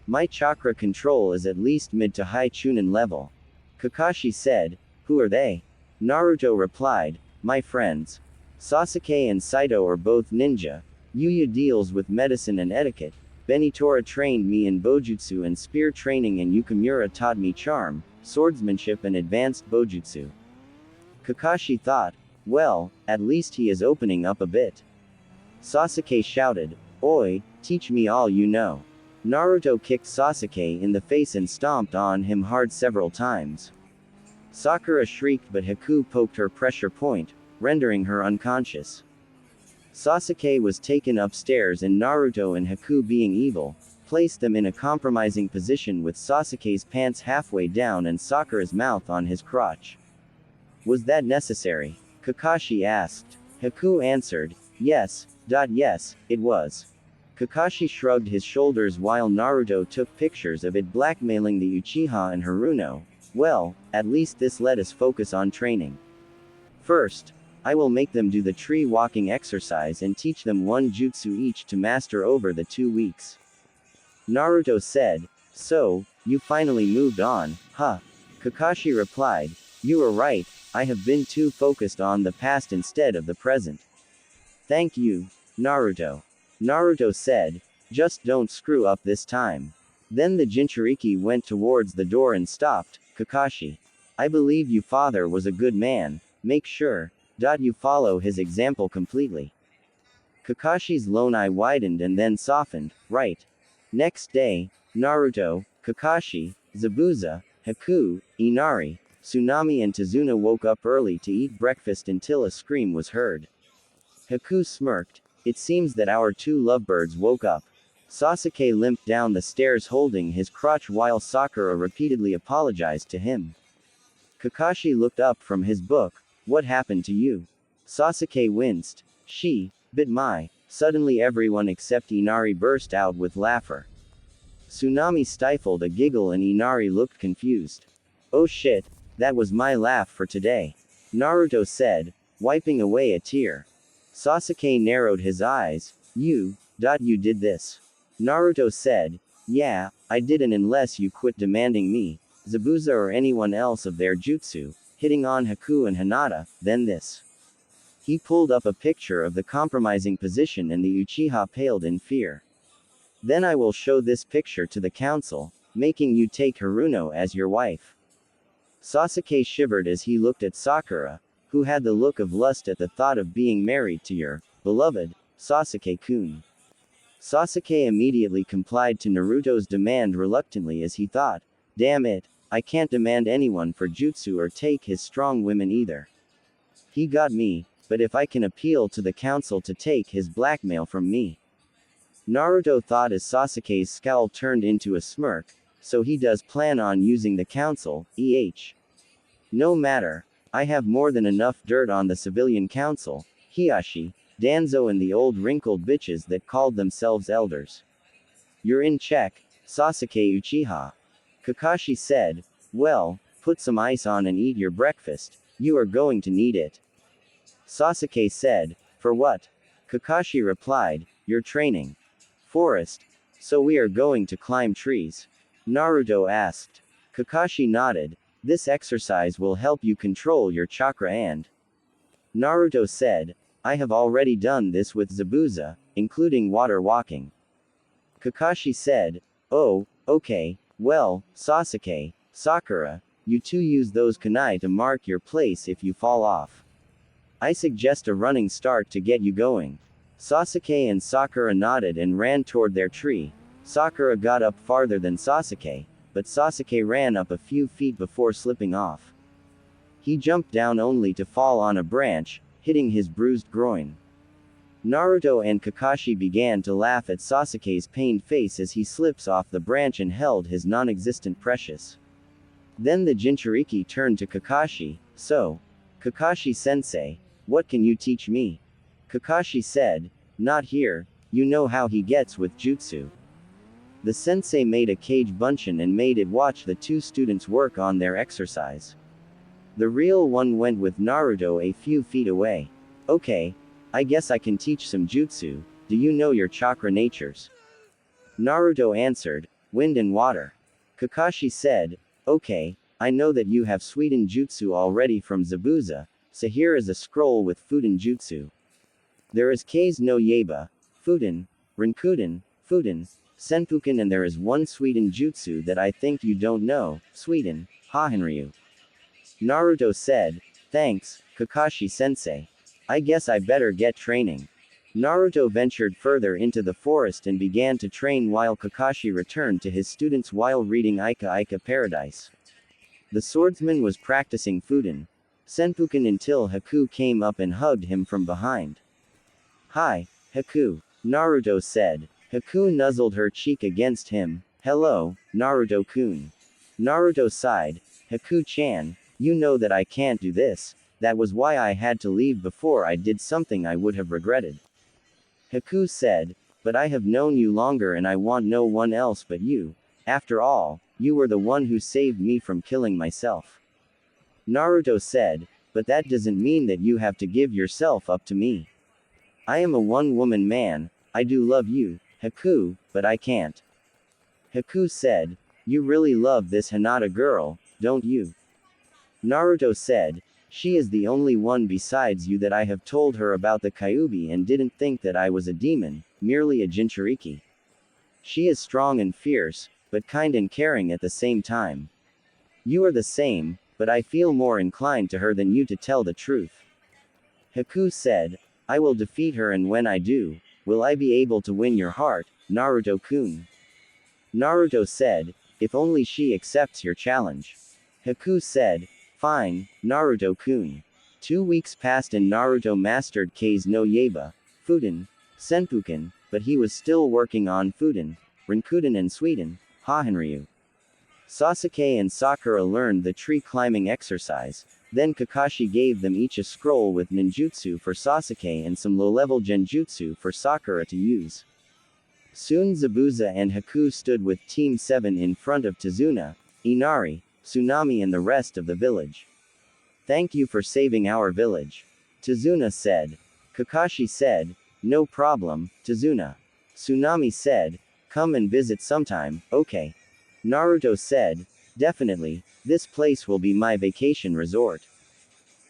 My chakra control is at least mid to high Chunin level. Kakashi said, who are they? Naruto replied, my friends. Sasuke and Saito are both ninja, Yuya deals with medicine and etiquette, Benitora trained me in bojutsu and spear training and Yukamura taught me charm, swordsmanship and advanced bojutsu. Kakashi thought, well, at least he is opening up a bit. Sasuke shouted, oi, teach me all you know. Naruto kicked Sasuke in the face and stomped on him hard several times. Sakura shrieked but Haku poked her pressure point, rendering her unconscious. Sasuke was taken upstairs and Naruto and Haku being evil, placed them in a compromising position with Sasuke's pants halfway down and Sakura's mouth on his crotch. Was that necessary? Kakashi asked. Haku answered, yes, it was. Kakashi shrugged his shoulders while Naruto took pictures of it blackmailing the Uchiha and Haruno. Well, at least this let us focus on training. First, I will make them do the tree walking exercise and teach them one jutsu each to master over the 2 weeks. Naruto said, so, you finally moved on, huh? Kakashi replied, you are right, I have been too focused on the past instead of the present. Thank you, Naruto. Naruto said, just don't screw up this time. Then the Jinchuriki went towards the door and stopped. Kakashi, I believe your father was a good man, make sure, you follow his example completely. Kakashi's lone eye widened and then softened, right. Next day, Naruto, Kakashi, Zabuza, Haku, Inari, Tsunami and Tazuna woke up early to eat breakfast until a scream was heard. Haku smirked, it seems that our 2 lovebirds woke up. Sasuke limped down the stairs holding his crotch while Sakura repeatedly apologized to him. Kakashi looked up from his book, what happened to you? Sasuke winced. Bit my. Suddenly everyone except Inari burst out with laughter. Tsunami stifled a giggle and Inari looked confused. Oh shit, that was my laugh for today. Naruto said, wiping away a tear. Sasuke narrowed his eyes. You did this. Naruto said, yeah, I didn't unless you quit demanding me, Zabuza or anyone else of their jutsu, hitting on Haku and Hinata, then this. He pulled up a picture of the compromising position and the Uchiha paled in fear. Then I will show this picture to the council, making you take Haruno as your wife. Sasuke shivered as he looked at Sakura, who had the look of lust at the thought of being married to your beloved Sasuke-kun. Sasuke immediately complied to Naruto's demand reluctantly as he thought, damn it, I can't demand anyone for jutsu or take his strong women either. He got me, but if I can appeal to the council to take his blackmail from me. Naruto thought as Sasuke's scowl turned into a smirk, so he does plan on using the council, No matter. I have more than enough dirt on the civilian council, Hiashi, Danzo and the old wrinkled bitches that called themselves elders. You're in check, Sasuke Uchiha. Kakashi said, well, put some ice on and eat your breakfast, you are going to need it. Sasuke said, for what? Kakashi replied, your training. Forest. So we are going to climb trees? Naruto asked. Kakashi nodded, this exercise will help you control your chakra and. Naruto said, I have already done this with Zabuza, including water walking. Kakashi said, oh, okay, well, Sasuke, Sakura, you two use those kunai to mark your place if you fall off. I suggest a running start to get you going. Sasuke and Sakura nodded and ran toward their tree. Sakura got up farther than Sasuke, but Sasuke ran up a few feet before slipping off. He jumped down only to fall on a branch, hitting his bruised groin. Naruto and Kakashi began to laugh at Sasuke's pained face as he slips off the branch and held his non-existent precious. Then the Jinchuriki turned to Kakashi, so, Kakashi-sensei, what can you teach me? Kakashi said, not here, you know how he gets with jutsu. The sensei made a cage bunshin and made it watch the two students work on their exercise. The real one went with Naruto a few feet away. Okay, I guess I can teach some jutsu, do you know your chakra natures? Naruto answered, wind and water. Kakashi said, okay, I know that you have Suiden jutsu already from Zabuza, so here is a scroll with Fuden jutsu. There is Kase no Yaiba, Fuden, Rinkuden, Fuden, Senpuken and there is one Suiden jutsu that I think you don't know, Suiden, Hahenryu. Naruto said, thanks, Kakashi-sensei. I guess I better get training. Naruto ventured further into the forest and began to train while Kakashi returned to his students while reading Ika Ika Paradise. The swordsman was practicing Fuden, Senpuken until Haku came up and hugged him from behind. Hi, Haku, Naruto said. Haku nuzzled her cheek against him. Hello, Naruto-kun. Naruto sighed. Haku-chan, you know that I can't do this, that was why I had to leave before I did something I would have regretted. Haku said, but I have known you longer and I want no one else but you. After all, you were the one who saved me from killing myself. Naruto said, but that doesn't mean that you have to give yourself up to me. I am a one-woman man, I do love you, Haku, but I can't. Haku said, you really love this Hinata girl, don't you? Naruto said, she is the only one besides you that I have told her about the Kyuubi and didn't think that I was a demon, merely a Jinchuriki. She is strong and fierce, but kind and caring at the same time. You are the same, but I feel more inclined to her than you to tell the truth. Haku said, I will defeat her and when I do, will I be able to win your heart, Naruto-kun? Naruto said, if only she accepts your challenge. Haku said, fine, Naruto-kun. 2 weeks passed and Naruto mastered Kase no Yaiba, Fuden, Senpuken, but he was still working on Fuden, Rinkuden and Suiden, Hahenryu. Sasuke and Sakura learned the tree climbing exercise, then Kakashi gave them each a scroll with ninjutsu for Sasuke and some low-level genjutsu for Sakura to use. Soon Zabuza and Haku stood with Team 7 in front of Tazuna, Inari, Tsunami and the rest of the village. Thank you for saving our village. Tazuna said. Kakashi said, no problem, Tazuna. Tsunami said, come and visit sometime, okay. Naruto said, definitely, this place will be my vacation resort.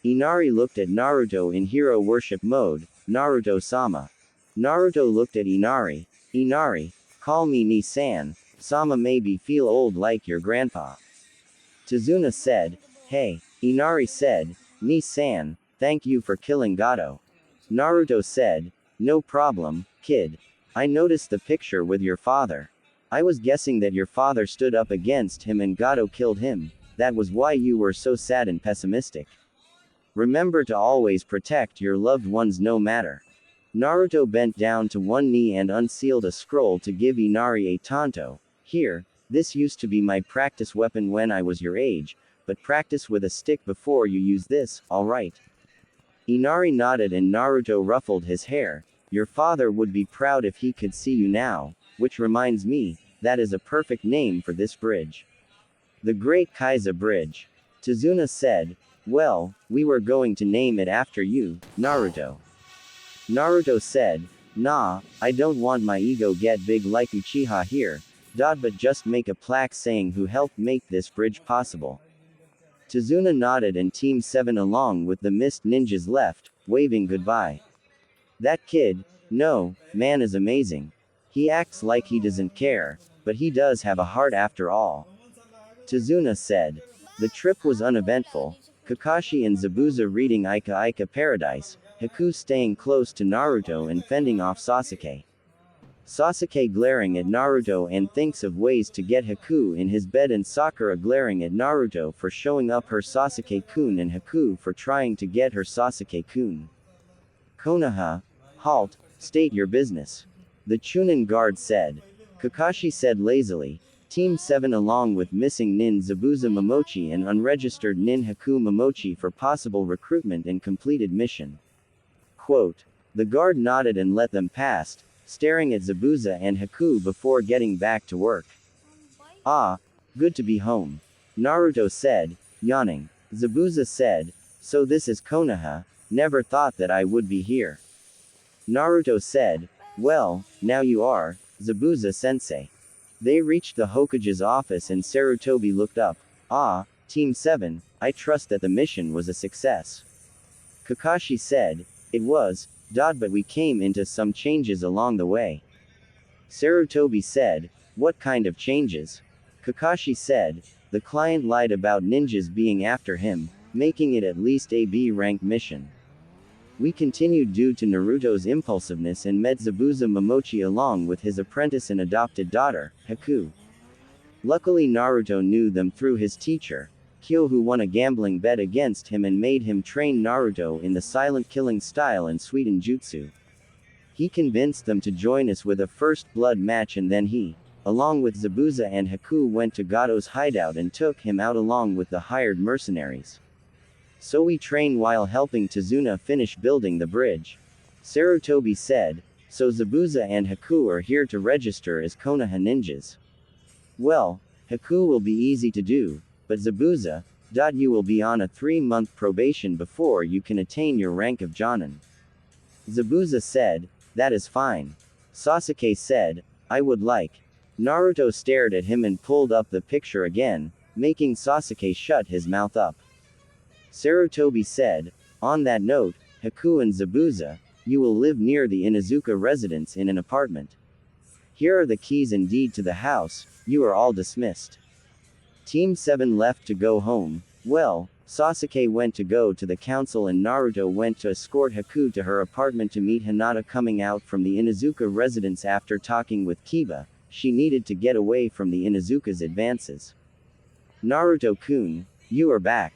Inari looked at Naruto in hero worship mode, Naruto-sama. Naruto looked at Inari, Inari, call me Ni-san, Sama maybe feel old like your grandpa. Tazuna said, hey, Inari said, Ni-san, thank you for killing Gato. Naruto said, no problem, kid. I noticed the picture with your father. I was guessing that your father stood up against him and Gato killed him, that was why you were so sad and pessimistic. Remember to always protect your loved ones no matter. Naruto bent down to one knee and unsealed a scroll to give Inari a tanto. Here, this used to be my practice weapon when I was your age, but practice with a stick before you use this, alright? Inari nodded and Naruto ruffled his hair. Your father would be proud if he could see you now, which reminds me, that is a perfect name for this bridge. The Great Kaiza Bridge. Tazuna said, well, we were going to name it after you, Naruto. Naruto said, nah, I don't want my ego get big like Uchiha here, but just make a plaque saying who helped make this bridge possible. Tazuna nodded and Team 7 along with the Mist Ninjas left, waving goodbye. That kid, no, man is amazing. He acts like he doesn't care, but he does have a heart after all. Tazuna said. The trip was uneventful, Kakashi and Zabuza reading Ika Ika Paradise, Haku staying close to Naruto and fending off Sasuke. Sasuke glaring at Naruto and thinks of ways to get Haku in his bed, and Sakura glaring at Naruto for showing up her Sasuke-kun and Haku for trying to get her Sasuke-kun. Konoha, halt, state your business. The Chunin guard said. Kakashi said lazily. Team 7 along with missing Nin Zabuza Momochi and unregistered Nin Haku Momochi for possible recruitment and completed mission. Quote. The guard nodded and let them past, staring at Zabuza and Haku before getting back to work. Ah, good to be home. Naruto said, yawning. Zabuza said, so this is Konoha, never thought that I would be here. Naruto said, well, now you are, Zabuza-sensei. They reached the Hokage's office and Sarutobi looked up. Ah, Team 7, I trust that the mission was a success. Kakashi said, it was, but we came into some changes along the way. Sarutobi said, what kind of changes? Kakashi said, the client lied about ninjas being after him, making it at least a B-rank mission. We continued due to Naruto's impulsiveness and met Zabuza Momochi along with his apprentice and adopted daughter, Haku. Luckily Naruto knew them through his teacher, Kyo, who won a gambling bet against him and made him train Naruto in the silent killing style and Suiten Jutsu. He convinced them to join us with a first blood match, and then he, along with Zabuza and Haku, went to Gato's hideout and took him out along with the hired mercenaries. So we train while helping Tazuna finish building the bridge. Sarutobi said, so Zabuza and Haku are here to register as Konoha ninjas. Well, Haku will be easy to do, but Zabuza, you will be on a 3-month probation before you can attain your rank of Jonin. Zabuza said, that is fine. Sasuke said, I would like. Naruto stared at him and pulled up the picture again, making Sasuke shut his mouth up. Sarutobi said, on that note, Haku and Zabuza, you will live near the Inuzuka residence in an apartment. Here are the keys and deed to the house, you are all dismissed. Team 7 left to go home. Well, Sasuke went to go to the council and Naruto went to escort Haku to her apartment to meet Hinata coming out from the Inuzuka residence after talking with Kiba. She needed to get away from the Inuzuka's advances. Naruto-kun, you are back.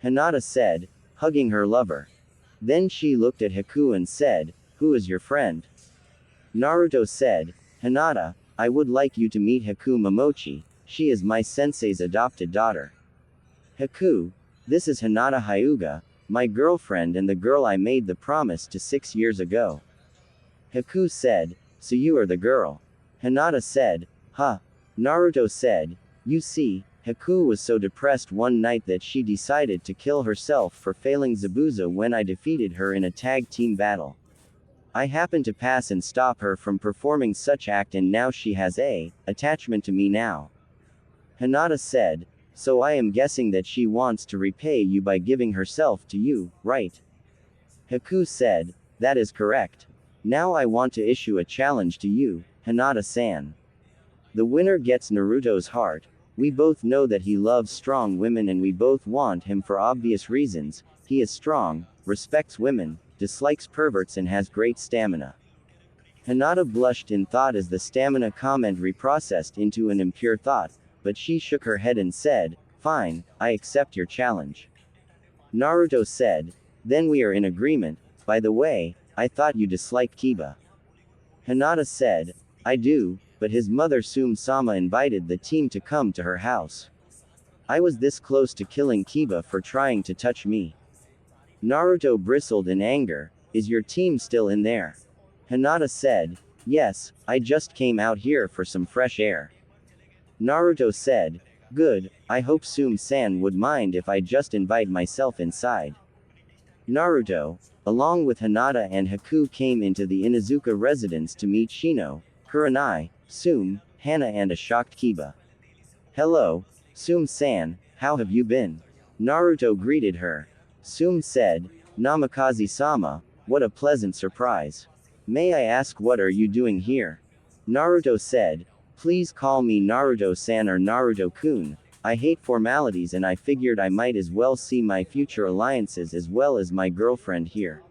Hinata said, hugging her lover. Then she looked at Haku and said, who is your friend? Naruto said, Hinata, I would like you to meet Haku Momochi, she is my sensei's adopted daughter. Haku, this is Hinata Hyuga, my girlfriend and the girl I made the promise to 6 years ago. Haku said, so you are the girl. Hinata said, huh. Naruto said, you see, Haku was so depressed one night that she decided to kill herself for failing Zabuza when I defeated her in a tag team battle. I happened to pass and stop her from performing such act, and now she has a attachment to me now. Hinata said, so I am guessing that she wants to repay you by giving herself to you, right? Haku said, that is correct. Now I want to issue a challenge to you, Hinata-san. The winner gets Naruto's heart. We both know that he loves strong women and we both want him for obvious reasons. He is strong, respects women, dislikes perverts and has great stamina. Hinata blushed in thought as the stamina comment reprocessed into an impure thought, but she shook her head and said, fine, I accept your challenge. Naruto said, then we are in agreement. By the way, I thought you disliked Kiba. Hinata said, I do, but his mother Sume-sama invited the team to come to her house. I was this close to killing Kiba for trying to touch me. Naruto bristled in anger. Is your team still in there? Hinata said, yes, I just came out here for some fresh air. Naruto said, good, I hope Sum-san would mind if I just invite myself inside. Naruto, along with Hinata and Haku came into the Inuzuka residence to meet Shino, Kurenai, Sum, Hana and a shocked Kiba. Hello, Sum-san, how have you been? Naruto greeted her. Sum said, Namikaze-sama, what a pleasant surprise. May I ask what are you doing here? Naruto said, please call me Naruto-san or Naruto-kun, I hate formalities and I figured I might as well see my future alliances as well as my girlfriend here.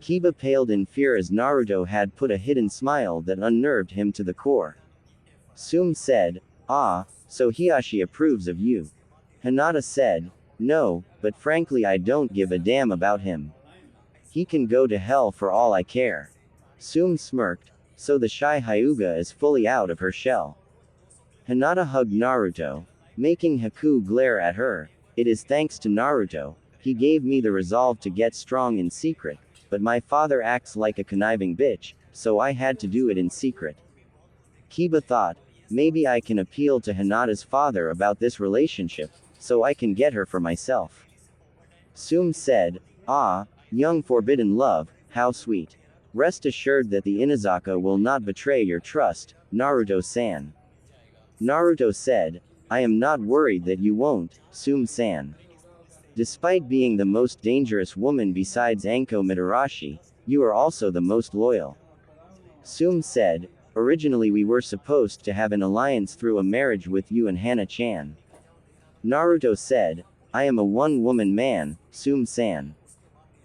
Kiba paled in fear as Naruto had put a hidden smile that unnerved him to the core. Sum said, ah, so Hiashi approves of you. Hinata said, no, but frankly I don't give a damn about him. He can go to hell for all I care. Sum smirked, so the shy Hyuga is fully out of her shell. Hinata hugged Naruto, making Haku glare at her. It is thanks to Naruto, he gave me the resolve to get strong in secret, but my father acts like a conniving bitch, so I had to do it in secret. Kiba thought, maybe I can appeal to Hinata's father about this relationship, so I can get her for myself. Sum said, ah, young forbidden love, how sweet. Rest assured that the Inazaka will not betray your trust, Naruto-san. Naruto said, I am not worried that you won't, Sum-san. Despite being the most dangerous woman besides Anko Mitarashi, you are also the most loyal. Sum said, originally we were supposed to have an alliance through a marriage with you and Hana-chan. Naruto said, I am a one-woman man, Sum-san.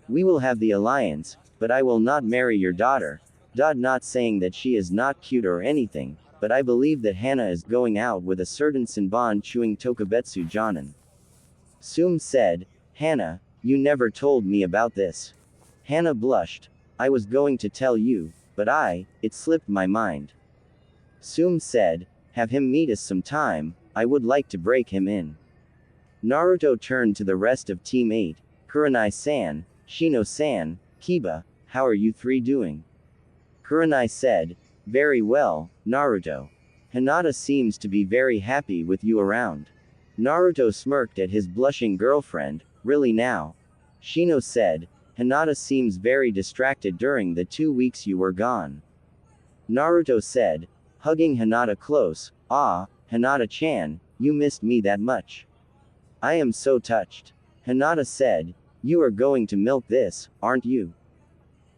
We will have the alliance, but I will not marry your daughter. Not saying that she is not cute or anything, but I believe that Hana is going out with a certain Senbon chewing Tokubetsu Jonin. Sum said, Hana, you never told me about this. Hana blushed. I was going to tell you, but it slipped my mind. Sum said, have him meet us sometime, I would like to break him in. Naruto turned to the rest of Team 8, Kurenai-san, Shino-san, Kiba, how are you three doing? Kurenai said, very well, Naruto. Hinata seems to be very happy with you around. Naruto smirked at his blushing girlfriend, really now? Shino said, Hinata seems very distracted during the 2 weeks you were gone. Naruto said, hugging Hinata close, ah, Hinata-chan, you missed me that much. I am so touched. Hinata said, you are going to milk this, aren't you?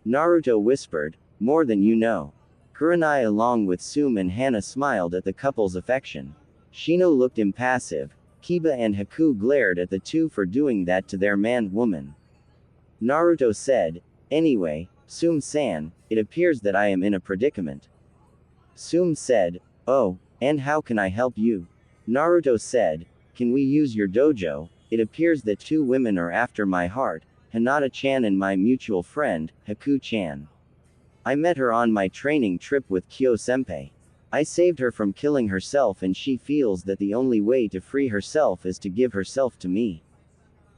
Naruto whispered, more than you know. Kurenai along with Sum and Hana smiled at the couple's affection. Shino looked impassive. Kiba and Haku glared at the two for doing that to their man-woman. Naruto said, anyway, Sum-san, it appears that I am in a predicament. Sum said, oh, and how can I help you? Naruto said, can we use your dojo? It appears that 2 women are after my heart, Hinata-chan and my mutual friend, Haku-chan. I met her on my training trip with Kyo-senpai. I saved her from killing herself and she feels that the only way to free herself is to give herself to me.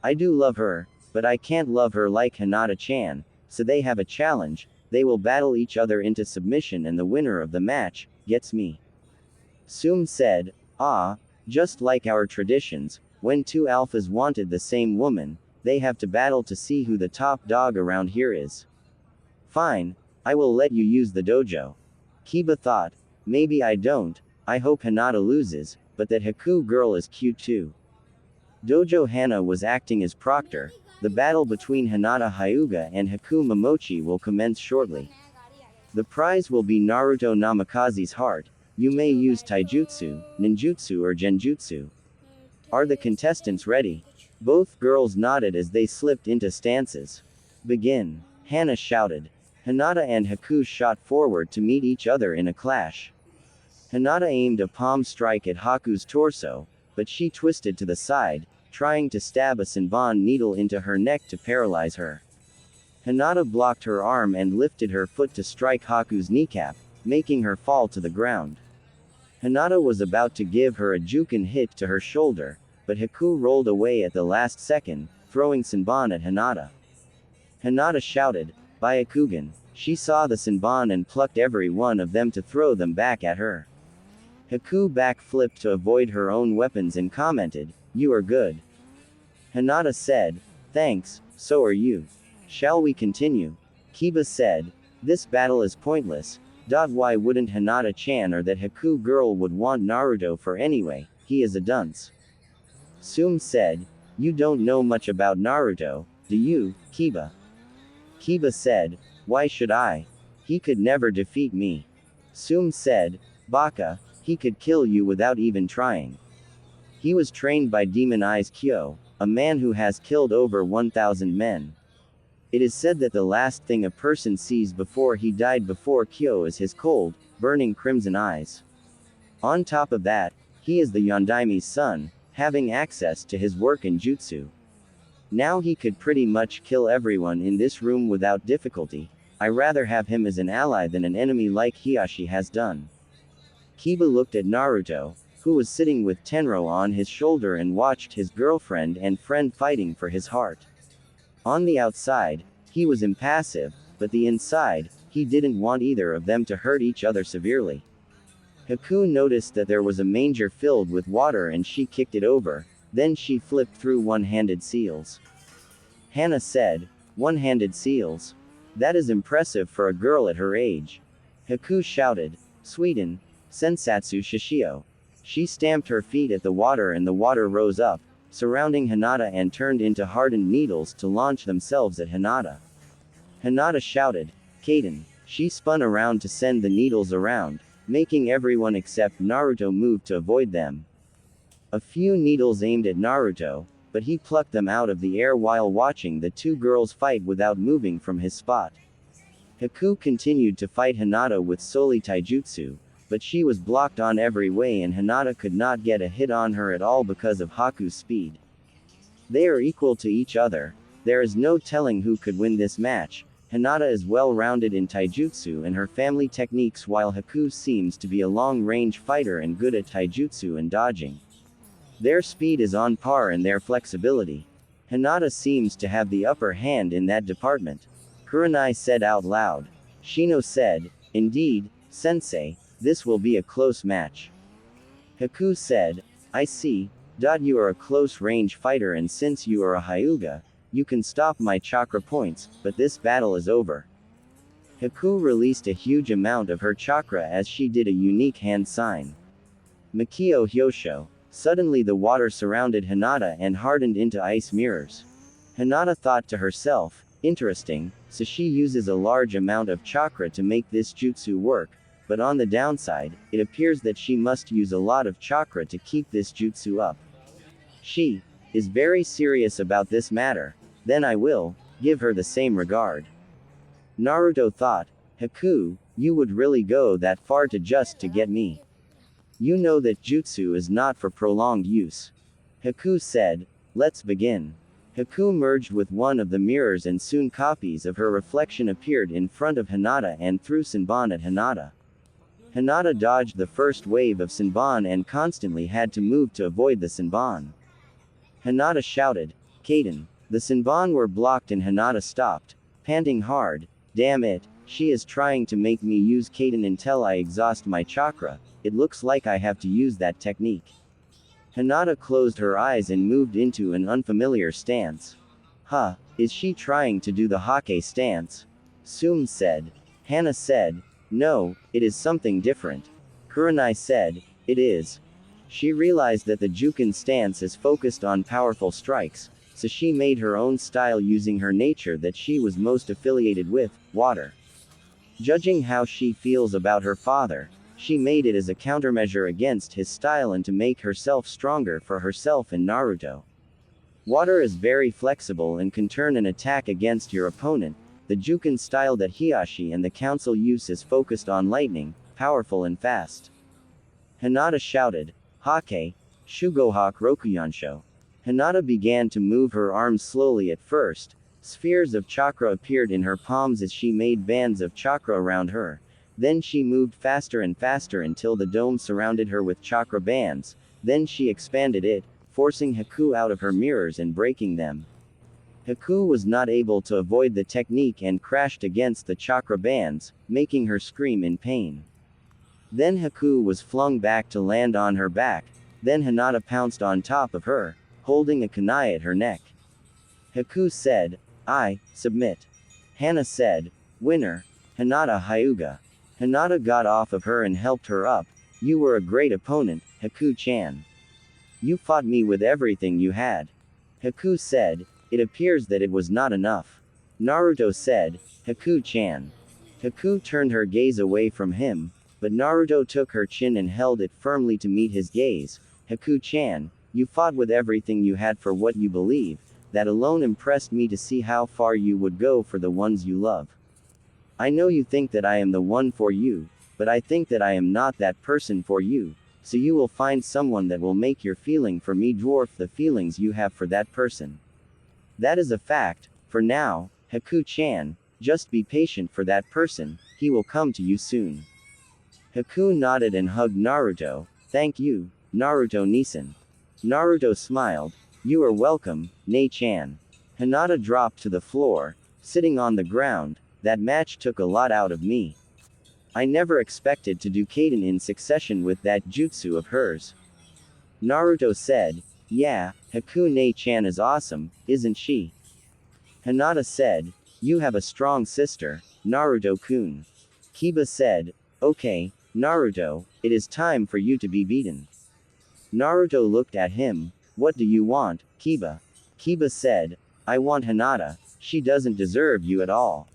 I do love her, but I can't love her like Hinata-chan, so they have a challenge, they will battle each other into submission and the winner of the match, gets me. Sum said, ah, just like our traditions, when 2 alphas wanted the same woman, they have to battle to see who the top dog around here is. Fine, I will let you use the dojo. Kiba thought, maybe I don't, I hope Hinata loses, but that Haku girl is cute too. Dojo Hana was acting as proctor, the battle between Hinata Hyuga and Haku Momochi will commence shortly. The prize will be Naruto Namikaze's heart, you may use taijutsu, ninjutsu or genjutsu. Are the contestants ready? Both girls nodded as they slipped into stances. Begin. Hana shouted. Hinata and Haku shot forward to meet each other in a clash. Hinata aimed a palm strike at Haku's torso, but she twisted to the side, trying to stab a Senbon needle into her neck to paralyze her. Hinata blocked her arm and lifted her foot to strike Haku's kneecap, making her fall to the ground. Hinata was about to give her a Juken hit to her shoulder, but Haku rolled away at the last second, throwing Senbon at Hinata. Hinata shouted, "Byakugan!" She saw the Senbon and plucked every one of them to throw them back at her. Haku backflipped to avoid her own weapons and commented, "You are good." Hinata said, "Thanks, so are you. Shall we continue?" Kiba said, "This battle is pointless. Why wouldn't Hinata-chan or that Haku girl would want Naruto for anyway, he is a dunce." Sum said, "You don't know much about Naruto, do you, Kiba?" Kiba said, "Why should I? He could never defeat me." Sum said, "Baka, he could kill you without even trying. He was trained by Demon Eyes Kyo, a man who has killed over 1,000 men. It is said that the last thing a person sees before he died before Kyo is his cold, burning crimson eyes. On top of that, he is the Yondaimi's son, having access to his work in jutsu. Now he could pretty much kill everyone in this room without difficulty. I rather have him as an ally than an enemy like Hiashi has done." Kiba looked at Naruto, who was sitting with Tenro on his shoulder and watched his girlfriend and friend fighting for his heart. On the outside, he was impassive, but the inside, he didn't want either of them to hurt each other severely. Haku noticed that there was a manger filled with water and she kicked it over, then she flipped through one-handed seals. Hana said, "One-handed seals? That is impressive for a girl at her age." Haku shouted, "Sweden, Sensatsu Shishio." She stamped her feet at the water and the water rose up, surrounding Hinata and turned into hardened needles to launch themselves at Hinata. Hinata shouted, "Kaden." She spun around to send the needles around, making everyone except Naruto move to avoid them. A few needles aimed at Naruto, but he plucked them out of the air while watching the two girls fight without moving from his spot. Haku continued to fight Hinata with solely taijutsu, but she was blocked on every way and Hinata could not get a hit on her at all because of Haku's speed. They are equal to each other. There is no telling who could win this match. Hinata is well-rounded in taijutsu and her family techniques while Haku seems to be a long-range fighter and good at taijutsu and dodging. Their speed is on par and their flexibility. Hinata seems to have the upper hand in that department. Kurenai said out loud. Shino said, "Indeed, sensei, this will be a close match." Haku said, "I see. You are a close-range fighter and since you are a Hyuga, you can stop my chakra points, but this battle is over." Haku released a huge amount of her chakra as she did a unique hand sign. Makio Hyosho. Suddenly the water surrounded Hinata and hardened into ice mirrors. Hinata thought to herself, "Interesting, so she uses a large amount of chakra to make this jutsu work, but on the downside, it appears that she must use a lot of chakra to keep this jutsu up. She is very serious about this matter, then I will give her the same regard." Naruto thought, "Haku, you would really go that far to just to get me. You know that jutsu is not for prolonged use." Haku said, "Let's begin." Haku merged with one of the mirrors and soon copies of her reflection appeared in front of Hinata and threw Senbon at Hinata. Hinata dodged the first wave of Senbon and constantly had to move to avoid the Senbon. Hinata shouted, "Kaden." The Senbon were blocked and Hinata stopped, panting hard, "Damn it, she is trying to make me use Kaden until I exhaust my chakra. It looks like I have to use that technique." Hinata closed her eyes and moved into an unfamiliar stance. "Huh, is she trying to do the Hake stance?" Sum said. Hana said, "No, it is something different." Kurenai said, "It is." She realized that the Jukin stance is focused on powerful strikes, so she made her own style using her nature that she was most affiliated with, water. Judging how she feels about her father, she made it as a countermeasure against his style and to make herself stronger for herself and Naruto. Water is very flexible and can turn an attack against your opponent. The Jukin style that Hiashi and the council use is focused on lightning, powerful and fast. Hinata shouted, "Hake, Shugohak Rokuyansho." Hinata began to move her arms slowly at first. Spheres of chakra appeared in her palms as she made bands of chakra around her. Then she moved faster and faster until the dome surrounded her with chakra bands. Then she expanded it, forcing Haku out of her mirrors and breaking them. Haku was not able to avoid the technique and crashed against the chakra bands, making her scream in pain. Then Haku was flung back to land on her back, then Hinata pounced on top of her, holding a kunai at her neck. Haku said, "I submit." Hana said, "Winner, Hinata Hyuga." Hinata got off of her and helped her up. "You were a great opponent, Haku-chan. You fought me with everything you had." Haku said, "It appears that it was not enough." Naruto said, "Haku-chan." Haku turned her gaze away from him, but Naruto took her chin and held it firmly to meet his gaze. "Haku-chan, you fought with everything you had for what you believe. That alone impressed me to see how far you would go for the ones you love. I know you think that I am the one for you, but I think that I am not that person for you, so you will find someone that will make your feeling for me dwarf the feelings you have for that person. That is a fact. For now, Haku-chan, just be patient for that person, he will come to you soon." Haku nodded and hugged Naruto. "Thank you, Naruto-Nisan." Naruto smiled. "You are welcome, Nei-chan." Hinata dropped to the floor, sitting on the ground. "That match took a lot out of me. I never expected to do Kaden in succession with that jutsu of hers." Naruto said, "Yeah, Haku Nei-chan is awesome, isn't she?" Hinata said, "You have a strong sister, Naruto-kun." Kiba said, "Okay, Naruto, it is time for you to be beaten." Naruto looked at him. "What do you want, Kiba?" Kiba said, "I want Hinata, she doesn't deserve you at all."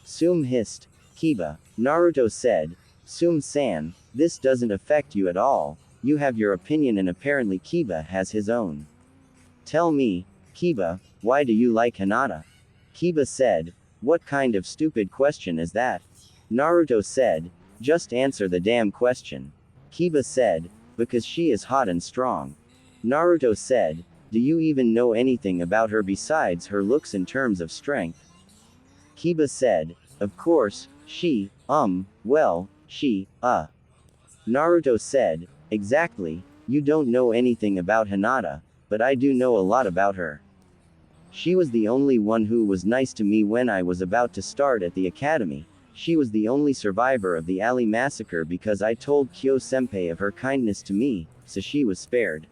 Sum hissed. "Kiba." Naruto said, "Sum-san, this doesn't affect you at all, you have your opinion and apparently Kiba has his own. Tell me, Kiba, why do you like Hinata?" Kiba said, "What kind of stupid question is that?" Naruto said, "Just answer the damn question." Kiba said, "Because she is hot and strong." Naruto said, "Do you even know anything about her besides her looks in terms of strength?" Kiba said, "Of course, she, Naruto said, "Exactly, you don't know anything about Hinata, but I do know a lot about her. She was the only one who was nice to me when I was about to start at the academy. She was the only survivor of the alley massacre because I told Kyo-senpai of her kindness to me, so she was spared.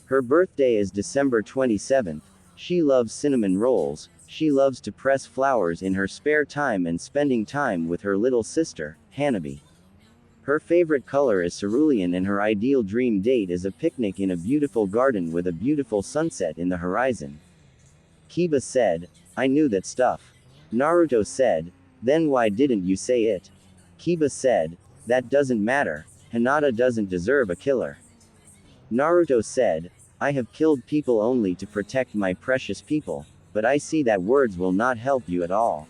Her birthday is December 27th, she loves cinnamon rolls, she loves to press flowers in her spare time and spending time with her little sister, Hanabi. Her favorite color is cerulean and her ideal dream date is a picnic in a beautiful garden with a beautiful sunset in the horizon." Kiba said, "I knew that stuff." Naruto said, "Then why didn't you say it?" Kiba said, "That doesn't matter, Hinata doesn't deserve a killer." Naruto said, "I have killed people only to protect my precious people, but I see that words will not help you at all."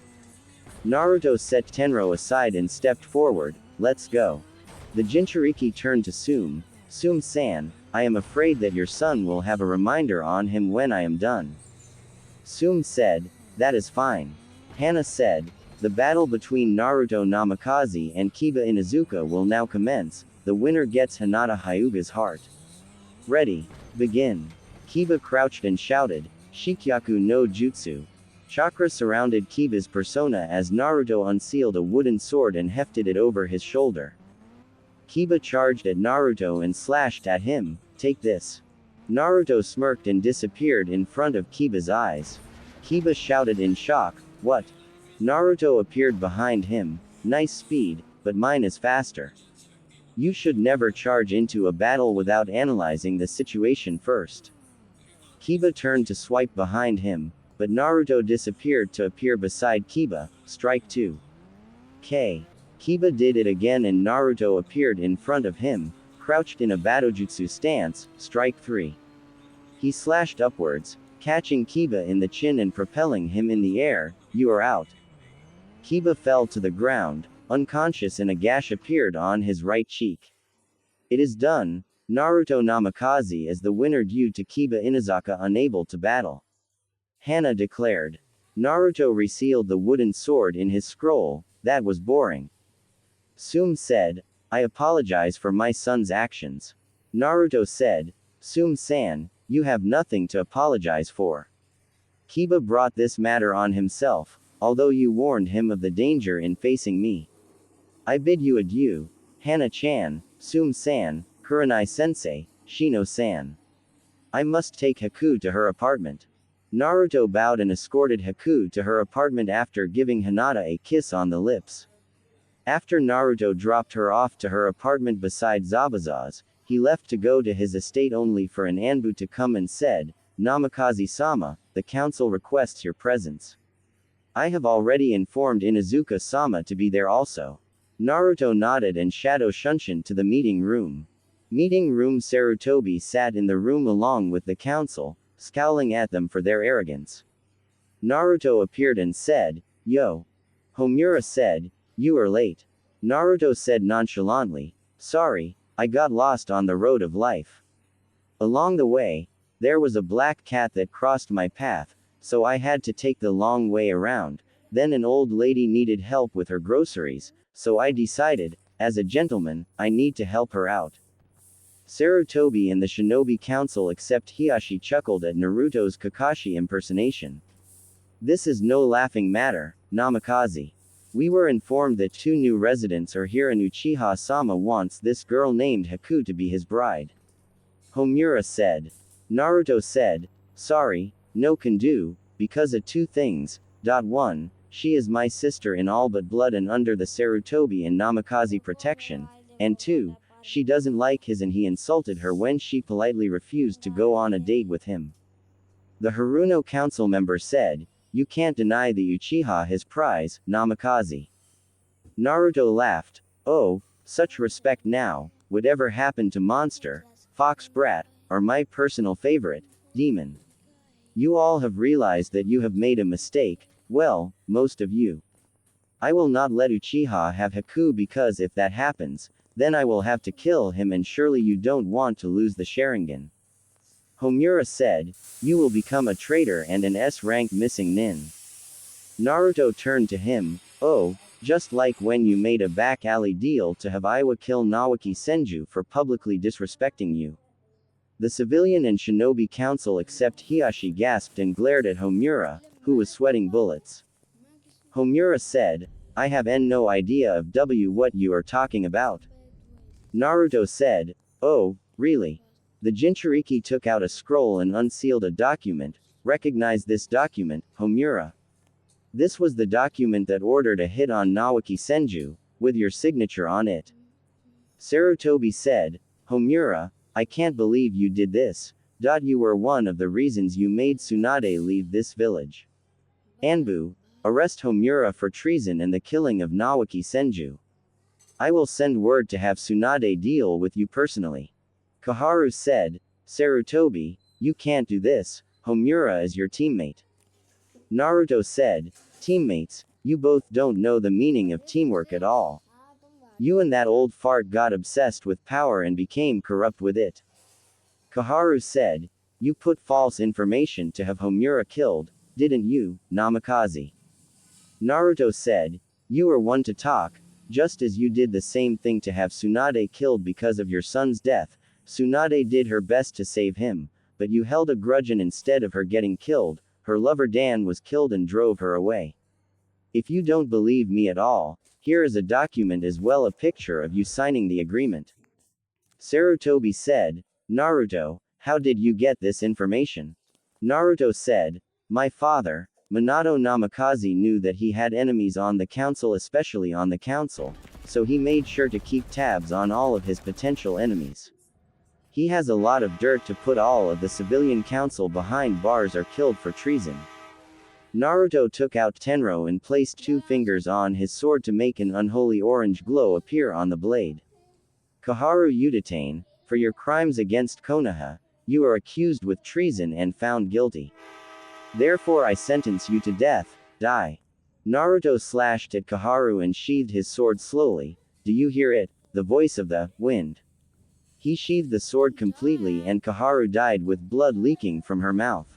Naruto set Tenro aside and stepped forward. "Let's go." The Jinchuriki turned to Sum-san, I am afraid that your son will have a reminder on him when I am done." Sum said, "That is fine." Hana said, "The battle between Naruto Namikaze and Kiba Inuzuka will now commence, the winner gets Hinata Hyuga's heart. Ready. Begin." Kiba crouched and shouted, "Shikyaku no Jutsu." Chakra surrounded Kiba's persona as Naruto unsealed a wooden sword and hefted it over his shoulder. Kiba charged at Naruto and slashed at him. "Take this." Naruto smirked and disappeared in front of Kiba's eyes. Kiba shouted in shock, "What?" Naruto appeared behind him. "Nice speed, but mine is faster. You should never charge into a battle without analyzing the situation first." Kiba turned to swipe behind him, but Naruto disappeared to appear beside Kiba. Strike 2. Kiba did it again and Naruto appeared in front of him, crouched in a Batojutsu stance. Strike 3. He slashed upwards, catching Kiba in the chin and propelling him in the air. "You are out." Kiba fell to the ground, unconscious and a gash appeared on his right cheek. It is done. Naruto Namikaze is the winner due to Kiba Inuzaka unable to battle. Hana declared. Naruto resealed the wooden sword in his scroll. That was boring. Sum said, "I apologize for my son's actions." Naruto said, Sum-san, you have nothing to apologize for. Kiba brought this matter on himself, although you warned him of the danger in facing me. I bid you adieu, Hana-chan, Sum-san, Kurenai-sensei, Shino-san. I must take Haku to her apartment. Naruto bowed and escorted Haku to her apartment after giving Hinata a kiss on the lips. After Naruto dropped her off to her apartment beside Zabuza's, he left to go to his estate only for an Anbu to come and said, Namikaze-sama, the council requests your presence. I have already informed Inuzuka-sama to be there also. Naruto nodded and shadowed Shunshin to the meeting room. Meeting room Sarutobi sat in the room along with the council, scowling at them for their arrogance. Naruto appeared and said, Yo. Homura said, you are late. Naruto said nonchalantly, sorry, I got lost on the road of life. Along the way, there was a black cat that crossed my path, so I had to take the long way around. Then an old lady needed help with her groceries, so I decided, as a gentleman, I need to help her out. Sarutobi and the Shinobi Council except Hiashi chuckled at Naruto's Kakashi impersonation. This is no laughing matter, Namikaze. We were informed that 2 new residents are here and Uchiha-sama wants this girl named Haku to be his bride. Homura said. Naruto said, sorry, no can do, because of 2 things. 1. She is my sister in all but blood and under the Sarutobi and Namikaze protection, and 2, she doesn't like his and he insulted her when she politely refused to go on a date with him. The Haruno council member said, you can't deny the Uchiha his prize, Namikaze. Naruto laughed. Oh, such respect now, whatever happened to Monster, Fox Brat, or my personal favorite, Demon. You all have realized that you have made a mistake, well, most of you. I will not let Uchiha have Haku because if that happens, then I will have to kill him and surely you don't want to lose the Sharingan. Homura said, you will become a traitor and an S-rank missing nin. Naruto turned to him, oh, just like when you made a back alley deal to have Iwa kill Nawaki Senju for publicly disrespecting you. The civilian and shinobi council except Hiashi gasped and glared at Homura, who was sweating bullets. Homura said, I have no idea of what you are talking about. Naruto said, oh, really? The Jinchuriki took out a scroll and unsealed a document. Recognize this document, Homura. This was the document that ordered a hit on Nawaki Senju, with your signature on it. Sarutobi said, Homura, I can't believe you did this. You were one of the reasons you made Tsunade leave this village. Anbu, arrest Homura for treason and the killing of Nawaki Senju. I will send word to have Tsunade deal with you personally. Koharu said, Sarutobi, you can't do this, Homura is your teammate. Naruto said, teammates, you both don't know the meaning of teamwork at all. You and that old fart got obsessed with power and became corrupt with it. Koharu said, you put false information to have Homura killed, didn't you, Namikaze? Naruto said, you were one to talk, just as you did the same thing to have Tsunade killed because of your son's death. Tsunade did her best to save him, but you held a grudge and instead of her getting killed, her lover Dan was killed and drove her away. If you don't believe me at all, here is a document as well a picture of you signing the agreement. Sarutobi said, Naruto, how did you get this information? Naruto said, my father, Minato Namikaze knew that he had enemies on the council especially on the council, so he made sure to keep tabs on all of his potential enemies. He has a lot of dirt to put all of the civilian council behind bars or killed for treason. Naruto took out Tenro and placed 2 fingers on his sword to make an unholy orange glow appear on the blade. Koharu Udatane, for your crimes against Konoha, you are accused with treason and found guilty. Therefore I sentence you to death, die. Naruto slashed at Koharu and sheathed his sword slowly. Do you hear it? The voice of the wind. He sheathed the sword completely and Koharu died with blood leaking from her mouth.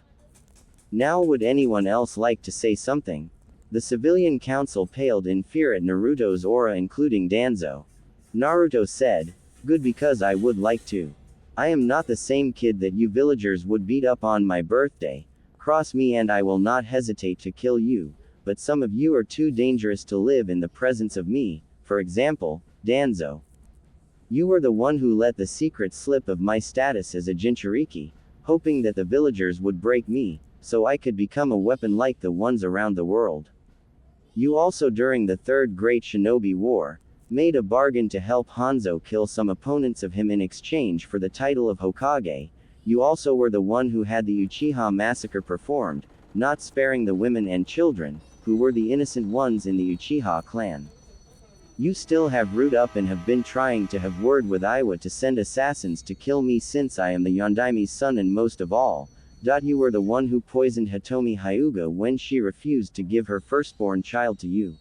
Now would anyone else like to say something? The civilian council paled in fear at Naruto's aura including Danzo. Naruto said, good because I would like to. I am not the same kid that you villagers would beat up on my birthday. Cross me and I will not hesitate to kill you, but some of you are too dangerous to live in the presence of me, for example, Danzo. You were the one who let the secret slip of my status as a Jinchuriki, hoping that the villagers would break me, so I could become a weapon like the ones around the world. You also during the Third Great Shinobi War, made a bargain to help Hanzo kill some opponents of him in exchange for the title of Hokage. You also were the one who had the Uchiha massacre performed, not sparing the women and children, who were the innocent ones in the Uchiha clan. You still have root up and have been trying to have word with Iwa to send assassins to kill me since I am the Yondaimi's son and most of all, you were the one who poisoned Hitomi Hyuga when she refused to give her firstborn child to you.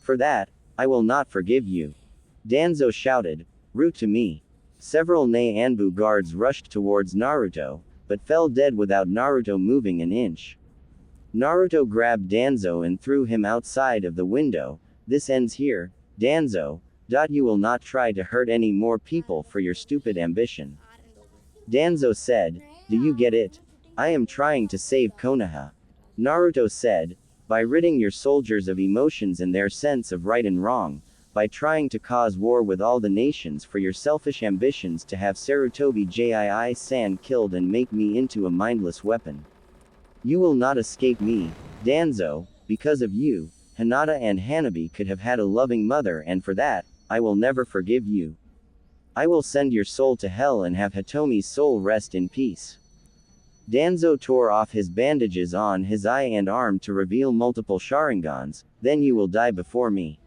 For that, I will not forgive you. Danzo shouted, root to me. Several Nei Anbu guards rushed towards Naruto, but fell dead without Naruto moving an inch. Naruto grabbed Danzo and threw him outside of the window. This ends here, Danzo. You will not try to hurt any more people for your stupid ambition. Danzo said, do you get it? I am trying to save Konoha. Naruto said, by ridding your soldiers of emotions and their sense of right and wrong, by trying to cause war with all the nations for your selfish ambitions to have Sarutobi Jii-san killed and make me into a mindless weapon. You will not escape me, Danzo. Because of you, Hinata and Hanabi could have had a loving mother, and for that, I will never forgive you. I will send your soul to hell and have Hitomi's soul rest in peace. Danzo tore off his bandages on his eye and arm to reveal multiple Sharingans. Then you will die before me.